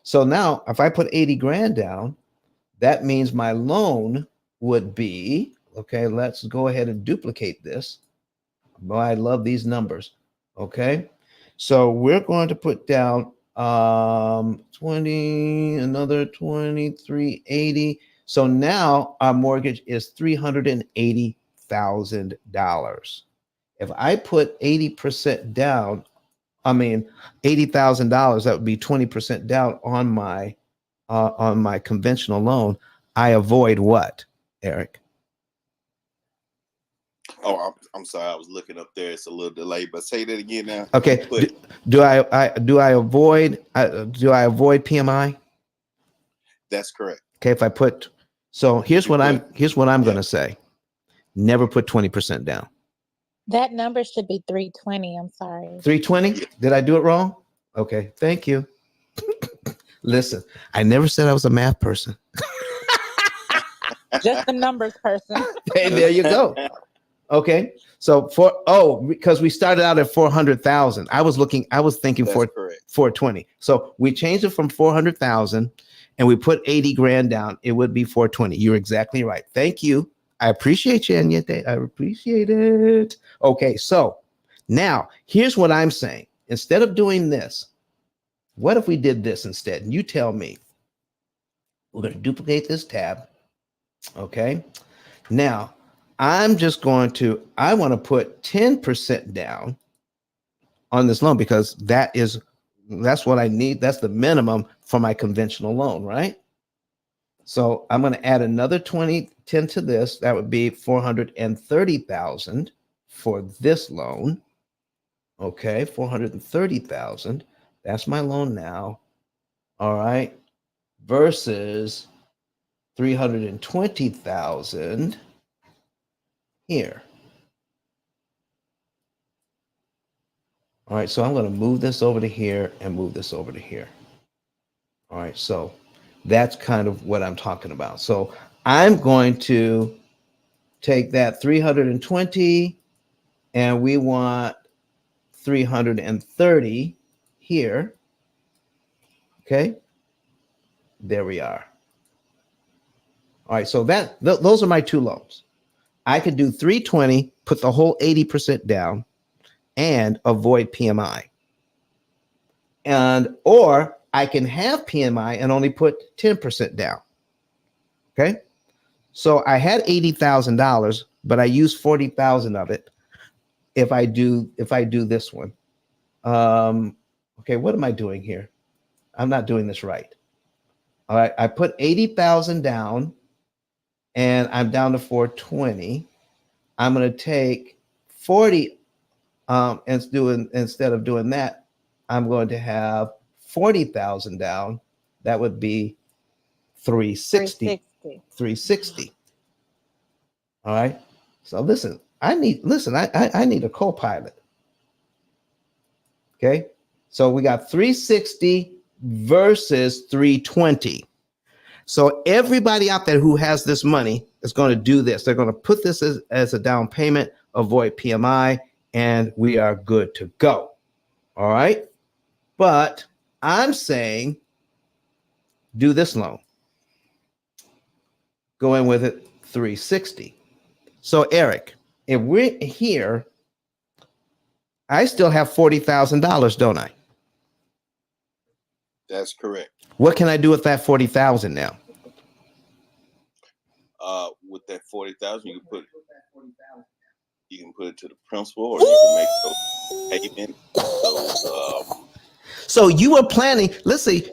So now if I put 80 grand down, that means my loan would be, okay, let's go ahead and duplicate this. Boy, I love these numbers. Okay. So we're going to put down 20, another 2380. So now our mortgage is $380,000. If I put 80% down, $80,000, that would be 20% down on my conventional loan. I avoid what, Eric? Oh, I'm sorry. I was looking up there. It's a little delay, but say that again now. Okay. Do I avoid PMI? That's correct. Okay. If I put, so here's what I'm going to say. Never put 20% down. That number should be 320. I'm sorry. 320? Did I do it wrong? Okay. Thank you. Listen, I never said I was a math person. Just a numbers person. Hey, there you go. Okay. So because we started out at 400,000. I was thinking 420. So we changed it from 400,000 and we put 80 grand down. It would be 420. You're exactly right. Thank you. I appreciate you, Anyete. I appreciate it. Okay. So now here's what I'm saying. Instead of doing this, what if we did this instead? And you tell me. We're going to duplicate this tab. Okay. Now, I want to put 10% down on this loan because that is That's what I need. That's the minimum for my conventional loan, right? So I'm going to add another 10 to this. That would be 430,000 for this loan. Okay, 430,000. That's my loan now. All right. Versus 320,000 here. All right, so I'm going to move this over to here and move this over to here. All right, so that's kind of what I'm talking about. So I'm going to take that 320 and we want 330 here. Okay, there we are. All right, so those are my two loans. I could do 320, put the whole 80% down, and avoid PMI. Or I can have PMI and only put 10% down. Okay. So I had $80,000, but I used 40,000 of it. If I do this one. Okay, what am I doing here? I'm not doing this right. All right, I put 80,000 down and I'm down to 420. I'm going to take 40 instead of doing that, I'm going to have 40,000 down. That would be 360. 360. All right. So listen, I need a co-pilot. Okay. So we got 360 versus 320. So everybody out there who has this money is going to do this. They're going to put this as a down payment, avoid PMI, and we are good to go. All right. But I'm saying do this loan. Go in with it 360. So Eric, if we're here, I still have $40,000, don't I? That's correct. What can I do with that 40,000 now? With that 40,000, you can put it to the principal, or you can make those payments. So you were planning. Let's say,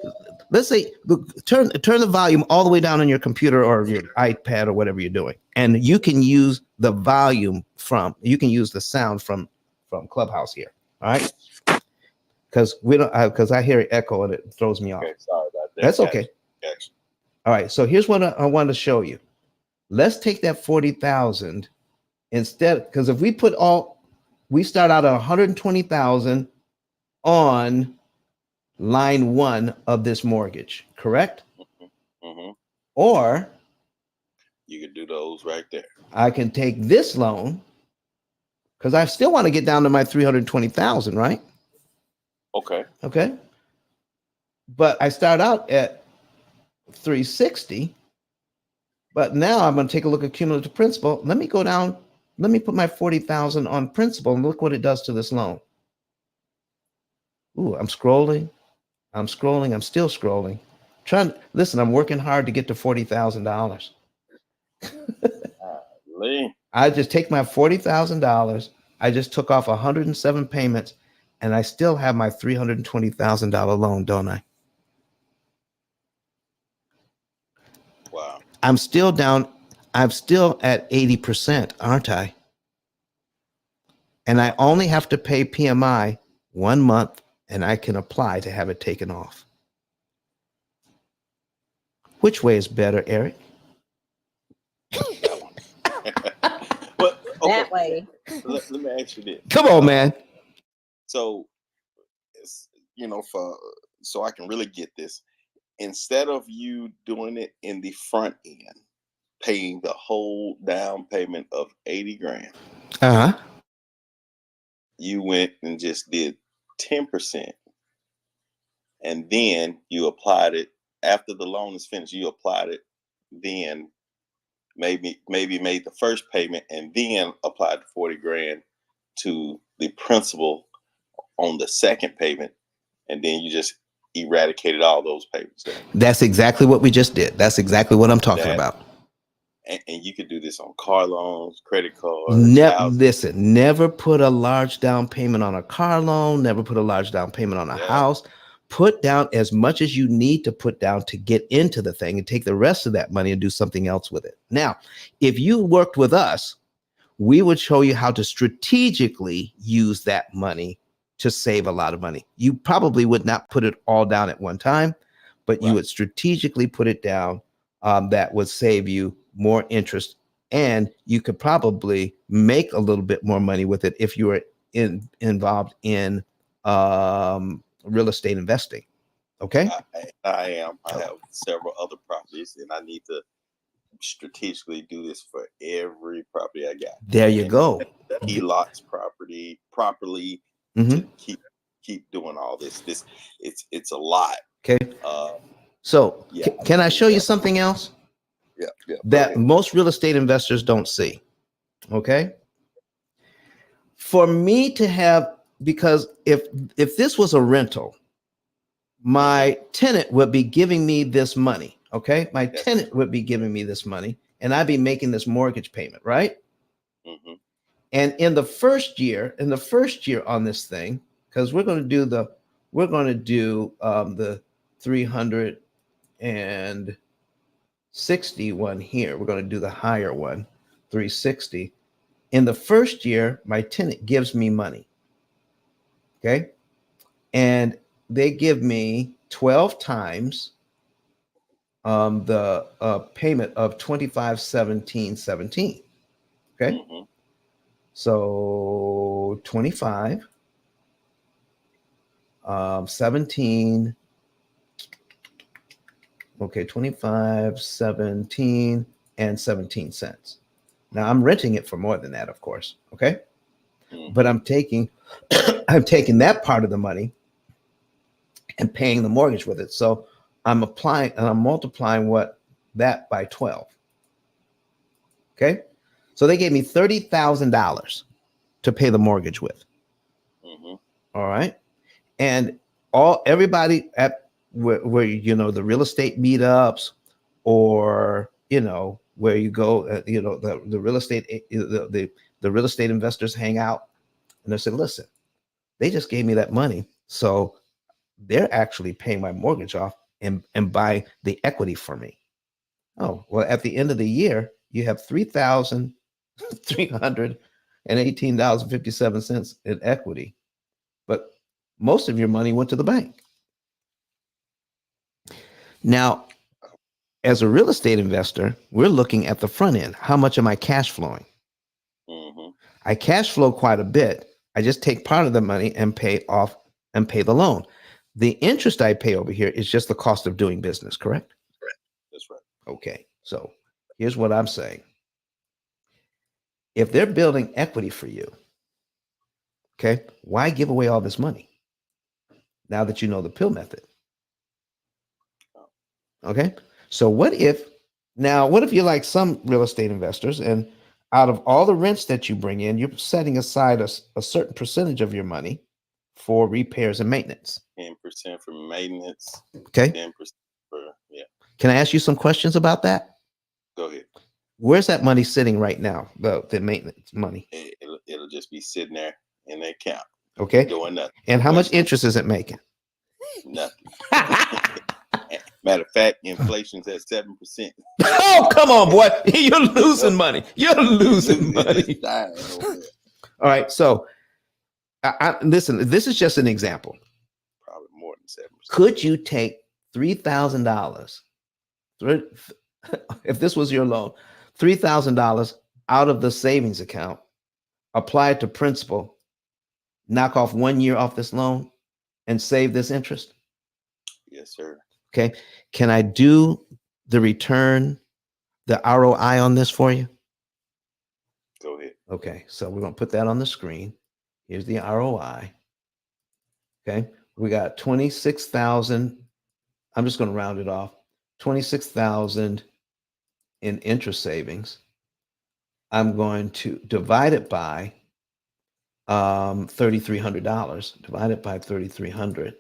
turn the volume all the way down on your computer or your iPad or whatever you're doing, and you can use the volume you can use the sound from Clubhouse here. All right, because I hear an echo and it throws me off. Okay, sorry about that. That's okay. Gotcha. All right, so here's what I want to show you. Let's take that 40,000 instead, because if we start out at 120,000 on line 1 of this mortgage, correct? Mm-hmm. Or you can do those right there. I can take this loan because I still want to get down to my 320,000, right? Okay. But I start out at 360. But now I'm going to take a look at cumulative principal. Let me go down. Let me put my 40,000 on principal and look what it does to this loan. Ooh, I'm scrolling. I'm still scrolling. Listen, I'm working hard to get to $40,000. I just take my $40,000. I just took off 107 payments and I still have my $320,000 loan, don't I? Wow. I'm still down. I'm still at 80%, aren't I? And I only have to pay PMI 1 month and I can apply to have it taken off. Which way is better, Eric? Well, okay. That way. Let me ask you this. Come on, man. So, so I can really get this. Instead of you doing it in the front end, paying the whole down payment of 80 grand, you went and just did 10%, and then you applied it after the loan is finished. You applied it, then maybe made the first payment, and then applied 40 grand to the principal on the second payment, and then you just eradicated all those payments. That's exactly what we just did. That's exactly what I'm talking about. And you could do this on car loans, credit cards. Listen, never put a large down payment on a car loan. Never put a large down payment on a house. Put down as much as you need to put down to get into the thing and take the rest of that money and do something else with it. Now, if you worked with us, we would show you how to strategically use that money to save a lot of money. You probably would not put it all down at one time, but you would strategically put it down. That would save you more interest, and you could probably make a little bit more money with it if you were involved in real estate investing. Okay. I am. I have several other properties, and I need to strategically do this for every property I got. There you go. E.284 property properly to keep doing all this. It's a lot. Okay. So can I show you something else? Yeah. That most real estate investors don't see. Okay. For me to have, because if this was a rental, my tenant would be giving me this money. Okay. My tenant would be giving me this money, and I'd be making this mortgage payment, right? And in the first year on this thing, because we're going to do the 361 here. We're going to do the higher one, 360. In the first year, my tenant gives me money. Okay. And they give me 12 times the payment of 2517.17. Okay. So 25, 17. Okay, 25, 17, and 17 cents. Now I'm renting it for more than that, of course. Okay. But I'm taking that part of the money and paying the mortgage with it. So I'm applying and I'm multiplying that by 12. Okay. So they gave me $30,000 to pay the mortgage with. All right. And everybody at where the real estate meetups, or where you go, the real estate the real estate investors hang out, and they said, listen, they just gave me that money, so they're actually paying my mortgage off and buy the equity for me. Oh, well, at the end of the year, you have $3,318.57 in equity, but most of your money went to the bank. Now, as a real estate investor, we're looking at the front end. How much am I cash flowing? I cash flow quite a bit. I just take part of the money and pay the loan. The interest I pay over here is just the cost of doing business, correct? Correct. That's right. Okay. So here's what I'm saying. If they're building equity for you, okay, why give away all this money now that you know the P.I.L.L method? Okay. So what if you're like some real estate investors, and out of all the rents that you bring in, you're setting aside a certain percentage of your money for repairs and maintenance. 10% for maintenance. Okay. 10% for, Can I ask you some questions about that? Go ahead. Where's that money sitting right now? The maintenance money. It'll just be sitting there in the account. Okay. Doing nothing. And how much interest is it making? Nothing. Matter of fact, inflation's at 7%. Oh, come on, boy. You're losing money. You're losing money. All right. So listen, this is just an example. Probably more than 7%. Could you take $3,000, if this was your loan, $3,000 out of the savings account, apply it to principal, knock off 1 year off this loan, and save this interest? Yes, sir. Okay. Can I do the return, the ROI on this for you? Go ahead. Okay. So we're going to put that on the screen. Here's the ROI. Okay. We got 26,000. I'm just going to round it off. 26,000 in interest savings. I'm going to divide it by $3,300. Divide it by 3,300.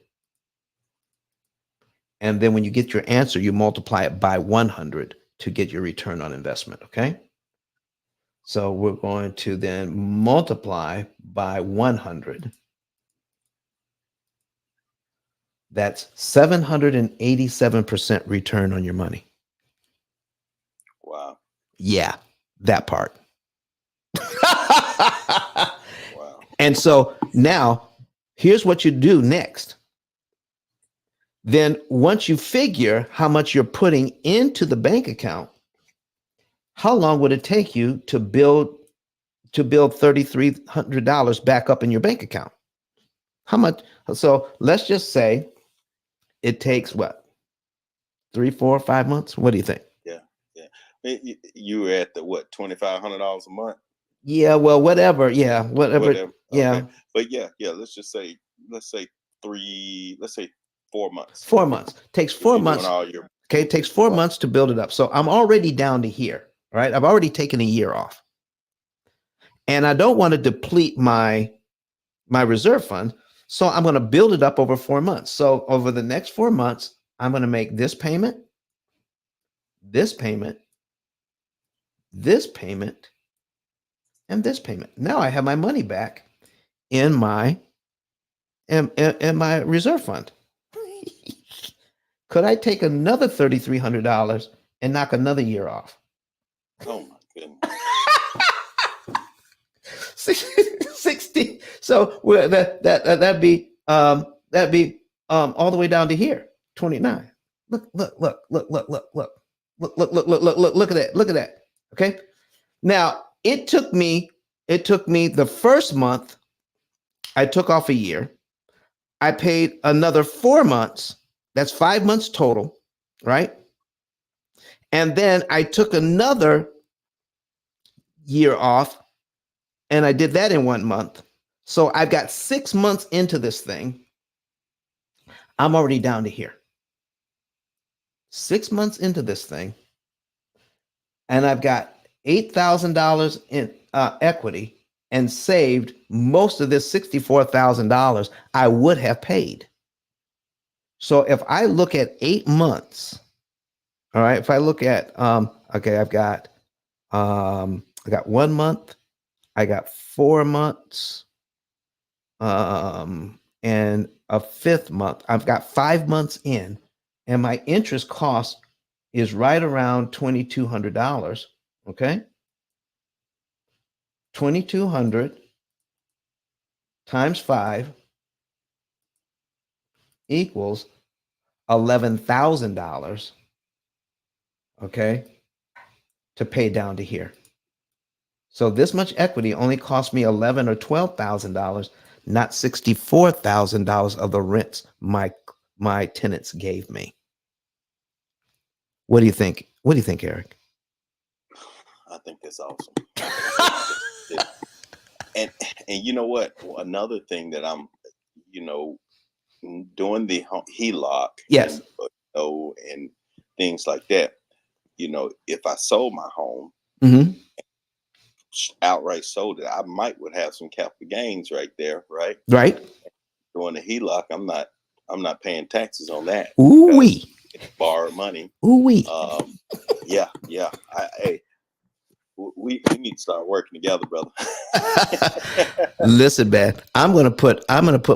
And then when you get your answer, you multiply it by 100 to get your return on investment. Okay. So we're going to then multiply by 100. That's 787% return on your money. Wow. Yeah, that part. Wow. And so now here's what you do next. Then once you figure how much you're putting into the bank account, how long would it take you to build $3,300 back up in your bank account? How much? So let's just say it takes what? 3, 4, 5 months? What do you think? Yeah. Yeah. You were at the what, $2,500 a month? Yeah, well, whatever. Yeah, whatever. Whatever. Yeah. Okay. But yeah, let's say 4 months. 4 months. Takes 4 You're doing months. all your Okay, it takes 4 months to build it up. So I'm already down to here. All right. I've already taken a year off. And I don't want to deplete my reserve fund. So I'm going to build it up over 4 months. So over the next 4 months, I'm going to make this payment, this payment, this payment, and this payment. Now I have my money back in my in my reserve fund. Could I take another $3,300 and knock another year off? Oh my goodness. 60. So that'd be all the way down to here. 29. Look at that. Look at that. Okay. Now it took me the first month, I took off a year. I paid another 4 months. That's 5 months total, right? And then I took another year off, and I did that in 1 month. So I've got 6 months into this thing. I'm already down to here. 6 months into this thing, and I've got $8,000 in equity and saved most of this $64,000 I would have paid. So if I look at 8 months, all right, if I look at, okay, I got 1 month, I got 4 months, and a 5th month. I've got 5 months in, and my interest cost is right around $2,200. Okay, 2,200 times 5 equals $11,000. Okay, to pay down to here. So this much equity only cost me $11,000 or $12,000, not $64,000 of the rents my tenants gave me. What do you think? What do you think, Eric? I think that's awesome. and you know what? Another thing that I'm, doing the HELOC, Yes. and things like that. If I sold my home, outright sold it, I would have some capital gains right there, right? Right. Doing the HELOC, I'm not paying taxes on that. Ooh wee. Borrowed money. Ooh wee. Yeah. Hey, we need to start working together, brother. Listen, man, I'm gonna put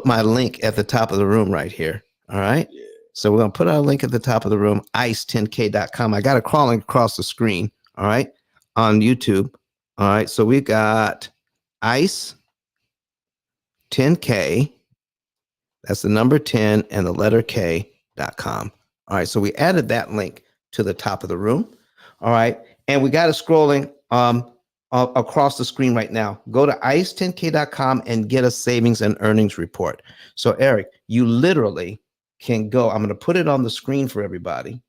my link at the top of the room right here. All right. Yeah. So we're gonna put our link at the top of the room, ice10k.com. I got it crawling across the screen. All right. On YouTube. All right. So we've got ice 10k. That's the number 10 and the letter k.com. All right. So we added that link to the top of the room. All right. And we got it scrolling across the screen right now. Go to ice10k.com and get a savings and earnings report. So Eric, you literally can go. I'm going to put it on the screen for everybody.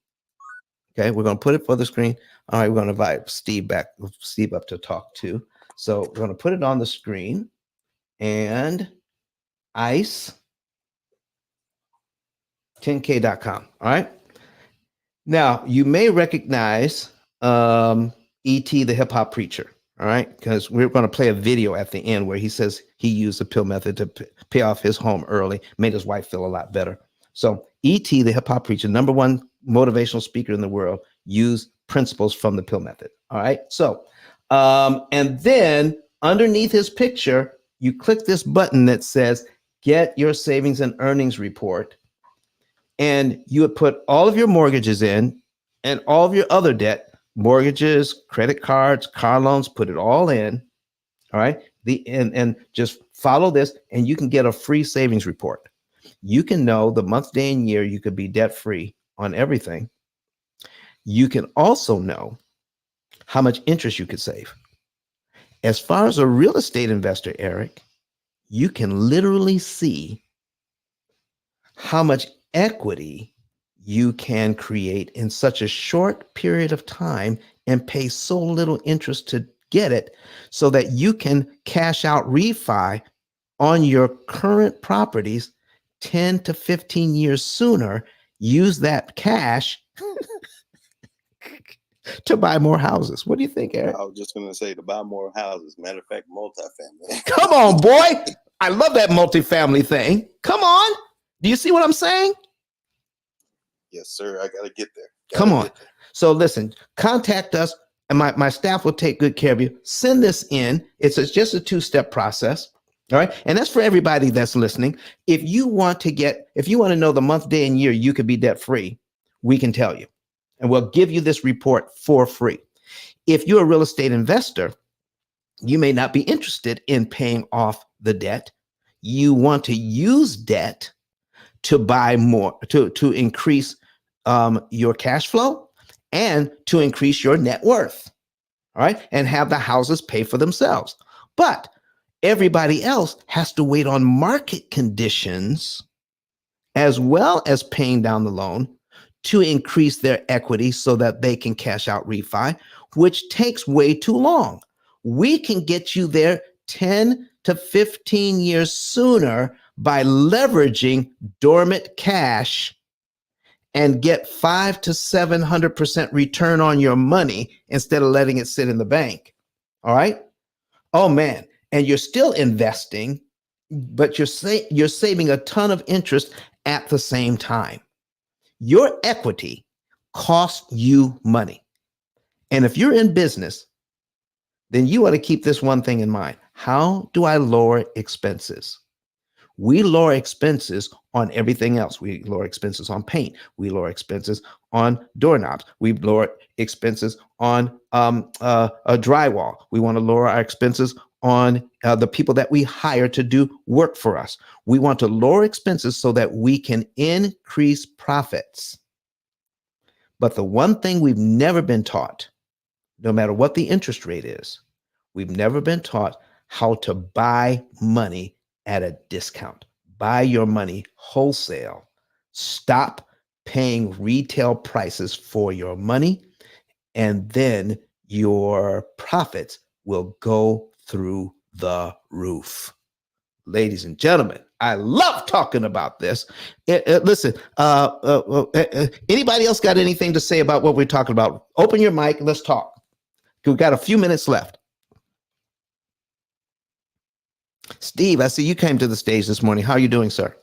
Okay, we're going to put it for the screen. All right, we're going to invite Steve up to talk too. So we're going to put it on the screen, and ice10k.com. All right. Now you may recognize E.T. the hip hop preacher. All right, because we're going to play a video at the end where he says he used the pill method to pay off his home early, made his wife feel a lot better. So E.T. the hip hop preacher, #1 motivational speaker in the world, used principles from the pill method. All right. So, and then underneath his picture, you click this button that says "Get your savings and earnings report," and you would put all of your mortgages in and all of your other debt, mortgages, credit cards, car loans, put it all in. All right. And just follow this, and you can get a free savings report. You can know the month, day, and year you could be debt free on everything. You can also know how much interest you could save. As far as a real estate investor, Eric, you can literally see how much equity you can create in such a short period of time and pay so little interest to get it, so that you can cash out refi on your current properties 10 to 15 years sooner. Use that cash to buy more houses. What do you think, Eric? I was just gonna say to buy more houses. Matter of fact, multifamily. Come on, boy. I love that multifamily thing. Come on. Do you see what I'm saying? Yes, sir. I gotta get there. Come on. So listen, contact us, and my staff will take good care of you. Send this in. Just a two-step process. All right. And that's for everybody that's listening. If you want to know the month, day, and year you could be debt free, we can tell you. And we'll give you this report for free. If you're a real estate investor, you may not be interested in paying off the debt. You want to use debt to buy more, to increase your cash flow and to increase your net worth. All right. And have the houses pay for themselves. But everybody else has to wait on market conditions as well as paying down the loan to increase their equity so that they can cash out refi, which takes way too long. We can get you there 10 to 15 years sooner by leveraging dormant cash and get 500 to 700% return on your money instead of letting it sit in the bank. All right. Oh man. And you're still investing, but you're saving a ton of interest at the same time. Your equity costs you money. And if you're in business, then you want to keep this one thing in mind. How do I lower expenses? We lower expenses on everything else. We lower expenses on paint. We lower expenses on doorknobs. We lower expenses on a drywall. We want to lower our expenses on the people that we hire to do work for us. We want to lower expenses so that we can increase profits. But the one thing we've never been taught, no matter what the interest rate is, we've never been taught how to buy money at a discount. Buy your money wholesale. Stop paying retail prices for your money, and then your profits will go through the roof. Ladies and gentlemen, I love talking about this. Listen, anybody else got anything to say about what we're talking about? Open your mic. Let's talk. We've got a few minutes left. Steve, I see you came to the stage this morning. How are you doing, sir?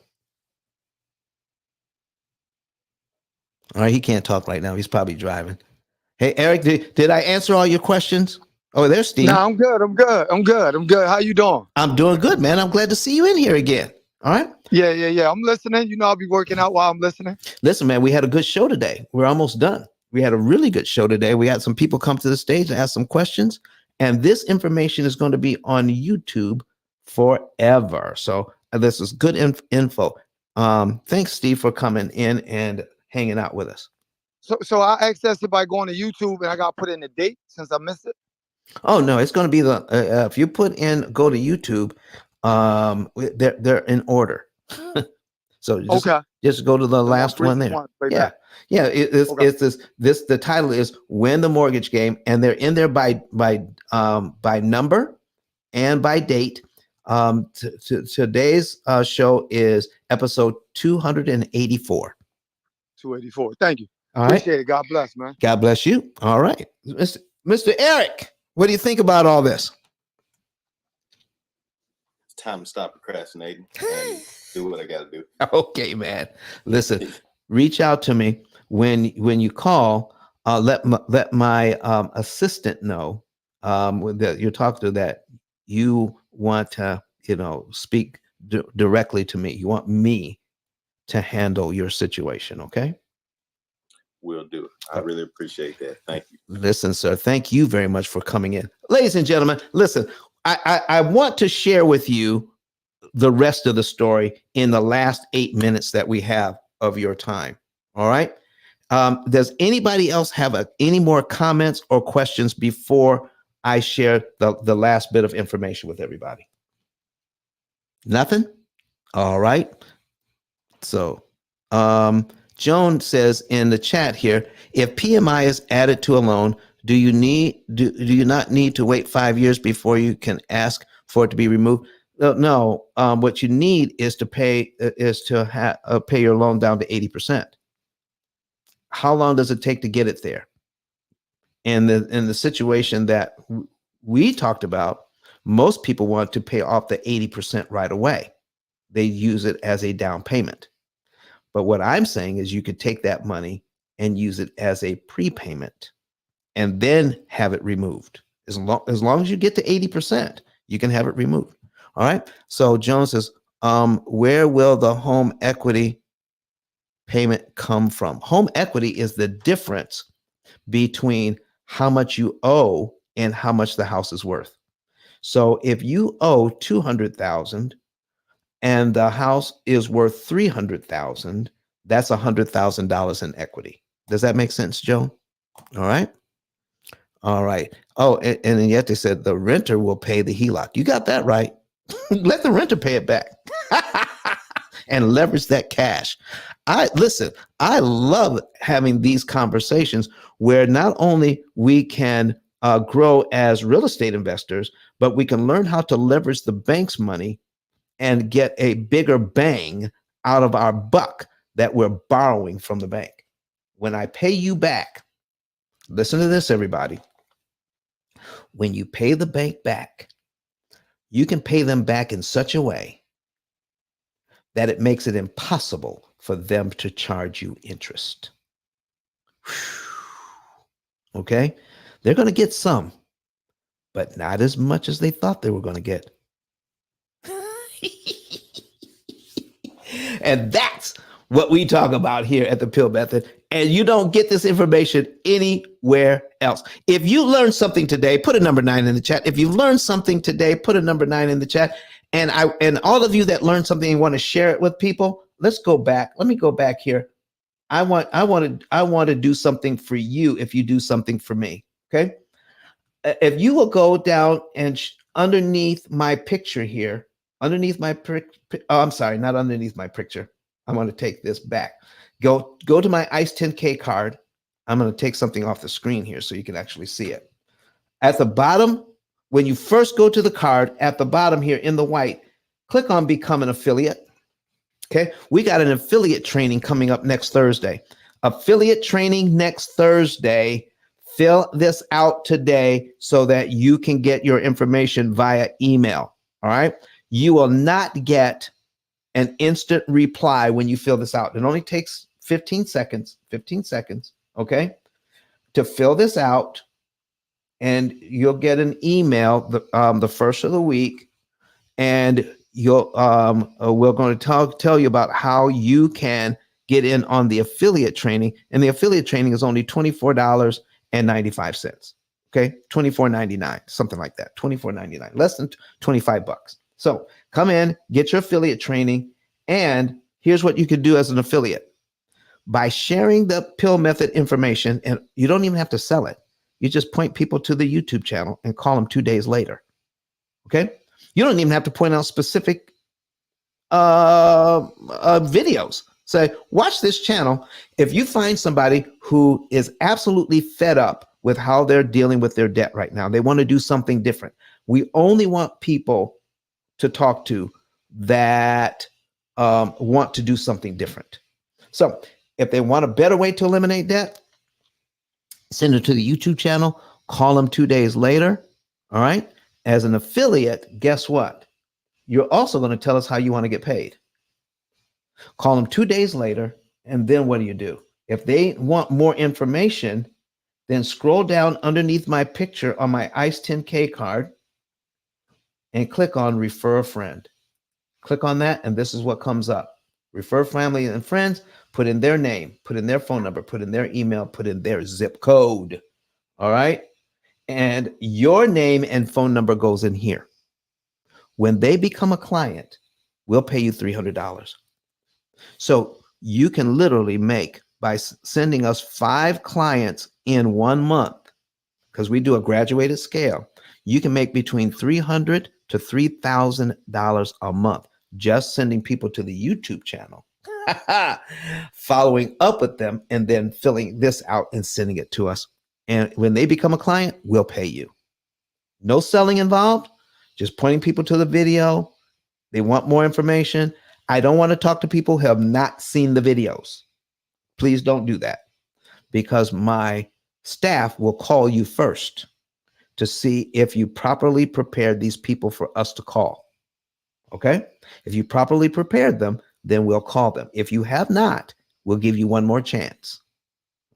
All right, he can't talk right now. He's probably driving. Hey, Eric, did I answer all your questions? Oh, there's Steve. No, I'm good. How you doing? I'm doing good, man. I'm glad to see you in here again. All right. Yeah. I'm listening. You know, I'll be working out while I'm listening. Listen, man, we had a good show today. We're almost done. We had a really good show today. We had some people come to the stage and ask some questions. And this information is going to be on YouTube forever. So this is good info. Thanks, Steve, for coming in and hanging out with us. So I access it by going to YouTube, and I got to put in the date since I missed it. Oh no, it's going to be if you go to YouTube, they're in order. So just go to the last one there. Right it's the title is Win the Mortgage Game, and they're in there by number and by date. Today's show is episode 284. 284. Thank you. All Appreciate right. it. God bless, man. God bless you. All right, Mr. Eric, what do you think about all this? It's time to stop procrastinating and do what I got to do. Okay, man. Listen, reach out to me when you call. Let my assistant know that you're talking to, that you want to speak directly to me. You want me to handle your situation. Okay. Will do. I really appreciate that. Thank you. Listen, sir, thank you very much for coming in. Ladies and gentlemen, listen, I want to share with you the rest of the story in the last 8 minutes that we have of your time. All right. Does anybody else have any more comments or questions before I share the last bit of information with everybody? Nothing? All right. So, Joan says in the chat here, if PMI is added to a loan, do you not need to wait 5 years before you can ask for it to be removed? No. What you need is to pay your loan down to 80%. How long does it take to get it there? And in the situation that we talked about, most people want to pay off the 80% right away. They use it as a down payment. But what I'm saying is you could take that money and use it as a prepayment and then have it removed. As long as you get to 80%, you can have it removed. All right. So Jones says, where will the home equity payment come from? Home equity is the difference between how much you owe and how much the house is worth. So if you owe 200,000 and the house is worth 300,000, that's $100,000 in equity. Does that make sense, Joe? All right. All right. Oh, and yet they said the renter will pay the HELOC. You got that right. Let the renter pay it back and leverage that cash. I love having these conversations where not only we can grow as real estate investors, but we can learn how to leverage the bank's money and get a bigger bang out of our buck that we're borrowing from the bank. When I pay you back, listen to this, everybody. When you pay the bank back, you can pay them back in such a way that it makes it impossible for them to charge you interest. Okay? They're going to get some, but not as much as they thought they were going to get. And that's what we talk about here at the P.I.L.L Method. And you don't get this information anywhere else. If you learned something today, put a number 9 in the chat. If you learned something today, put a number 9 in the chat. And all of you that learned something and want to share it with people, let's go back. Let me go back here. I want to do something for you if you do something for me. Okay. If you will go down and underneath my picture here, underneath my I'm sorry, not underneath my picture. I want to take this back. Go to my ICE 10K card. I'm going to take something off the screen here so you can actually see it. At the bottom, when you first go to the card, at the bottom here in the white, click on Become an Affiliate. Okay, we got an affiliate training coming up next Thursday. Affiliate training next Thursday. Fill this out today so that you can get your information via email. All right. You will not get an instant reply when you fill this out. It only takes 15 seconds, okay, to fill this out, and you'll get an email the first of the week, and we're going to tell you about how you can get in on the affiliate training, and the affiliate training is only $24.95. Okay, $24.99, something like that, $24.99, less than $25. So come in, get your affiliate training, and here's what you can do as an affiliate. By sharing the P.I.L.L Method information, and you don't even have to sell it. You just point people to the YouTube channel and call them 2 days later. Okay? You don't even have to point out specific videos. Say, watch this channel. If you find somebody who is absolutely fed up with how they're dealing with their debt right now, they want to do something different. We only want people to talk to that want to do something different. So if they want a better way to eliminate debt, send it to the YouTube channel, call them 2 days later. All right. As an affiliate, guess what? You're also going to tell us how you want to get paid. Call them 2 days later. And then what do? If they want more information, then scroll down underneath my picture on my ICE 10K card and click on Refer a Friend. Click on that, and this is what comes up. Refer family and friends, put in their name, put in their phone number, put in their email, put in their zip code. All right. And your name and phone number goes in here. When they become a client, we'll pay you $300. So you can literally make, by sending us 5 clients in 1 month, because we do a graduated scale, you can make between $300 to $3,000 a month just sending people to the YouTube channel, following up with them, and then filling this out and sending it to us. And when they become a client, we'll pay you. No selling involved, just pointing people to the video. They want more information. I don't want to talk to people who have not seen the videos. Please don't do that, because my staff will call you first to see if you properly prepared these people for us to call. Okay? If you properly prepared them, then we'll call them. If you have not, we'll give you one more chance.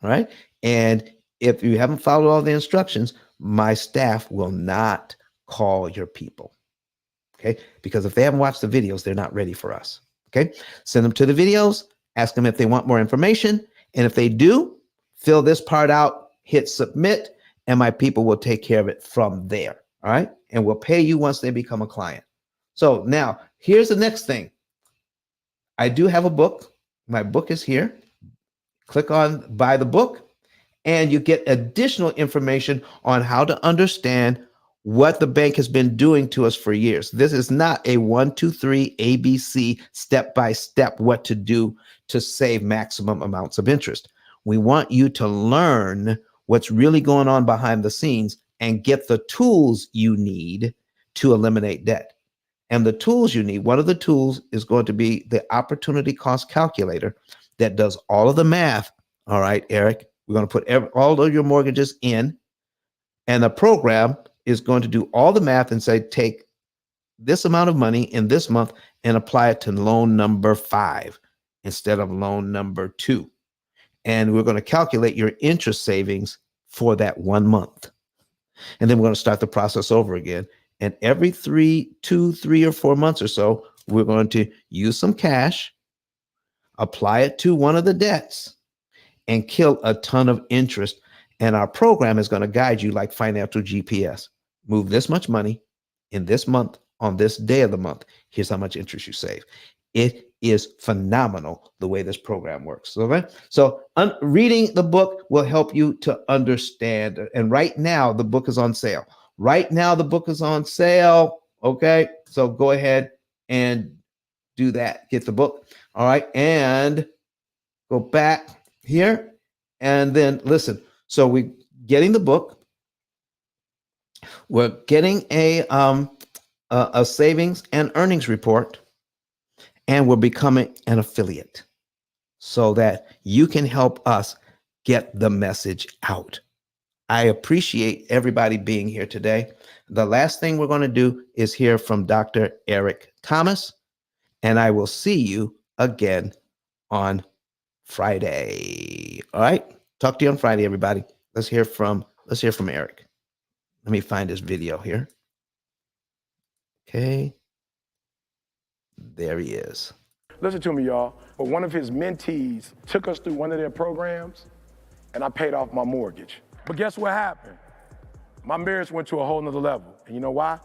All right? And if you haven't followed all the instructions, my staff will not call your people. Okay? Because if they haven't watched the videos, they're not ready for us. Okay? Send them to the videos, ask them if they want more information. And if they do, fill this part out, hit submit, and my people will take care of it from there. All right? And we'll pay you once they become a client. So now here's the next thing. I do have a book. My book is here. Click on buy the book, and you get additional information on how to understand what the bank has been doing to us for years. This is not a 1, 2, 3 ABC step by step what to do to save maximum amounts of interest. We want you to learn what's really going on behind the scenes and get the tools you need to eliminate debt. And the tools you need, one of the tools is going to be the opportunity cost calculator that does all of the math. All right, Eric, we're going to put all of your mortgages in, and the program is going to do all the math and say, take this amount of money in this month and apply it to loan number 5 instead of loan number 2. And we're going to calculate your interest savings for that 1 month. And then we're going to start the process over again. And every 2, 3, or 4 months or so, we're going to use some cash, apply it to one of the debts, and kill a ton of interest. And our program is going to guide you like financial GPS. Move this much money in this month on this day of the month. Here's how much interest you save. It is phenomenal the way this program works. Okay? So reading the book will help you to understand. And right now, the book is on sale. Right now, the book is on sale. Okay? So go ahead and do that. Get the book. All right? And go back here. And then listen. So we're getting the book. We're getting a savings and earnings report, and we're becoming an affiliate so that you can help us get the message out. I appreciate everybody being here today. The last thing we're going to do is hear from Dr. Eric Thomas, and I will see you again on Friday. All right. Talk to you on Friday, everybody. Let's hear from Eric. Let me find his video here. Okay. There he is. Listen to me, y'all. But one of his mentees took us through one of their programs, and I paid off my mortgage. But guess what happened? My marriage went to a whole nother level. And you know why?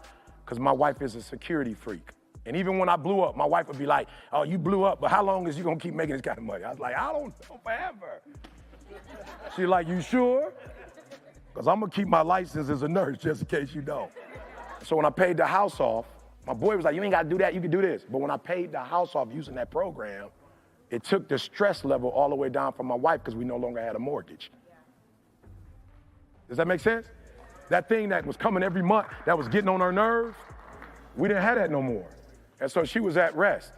Because my wife is a security freak. And even when I blew up, my wife would be like, oh, you blew up, but how long is you gonna keep making this kind of money? I was like, I don't know, forever. She's like, you sure? Because I'm gonna keep my license as a nurse just in case you don't. So when I paid the house off, my boy was like, you ain't gotta do that, you can do this. But when I paid the house off using that program, it took the stress level all the way down for my wife because we no longer had a mortgage. Does that make sense? That thing that was coming every month, that was getting on her nerves, we didn't have that no more. And so she was at rest.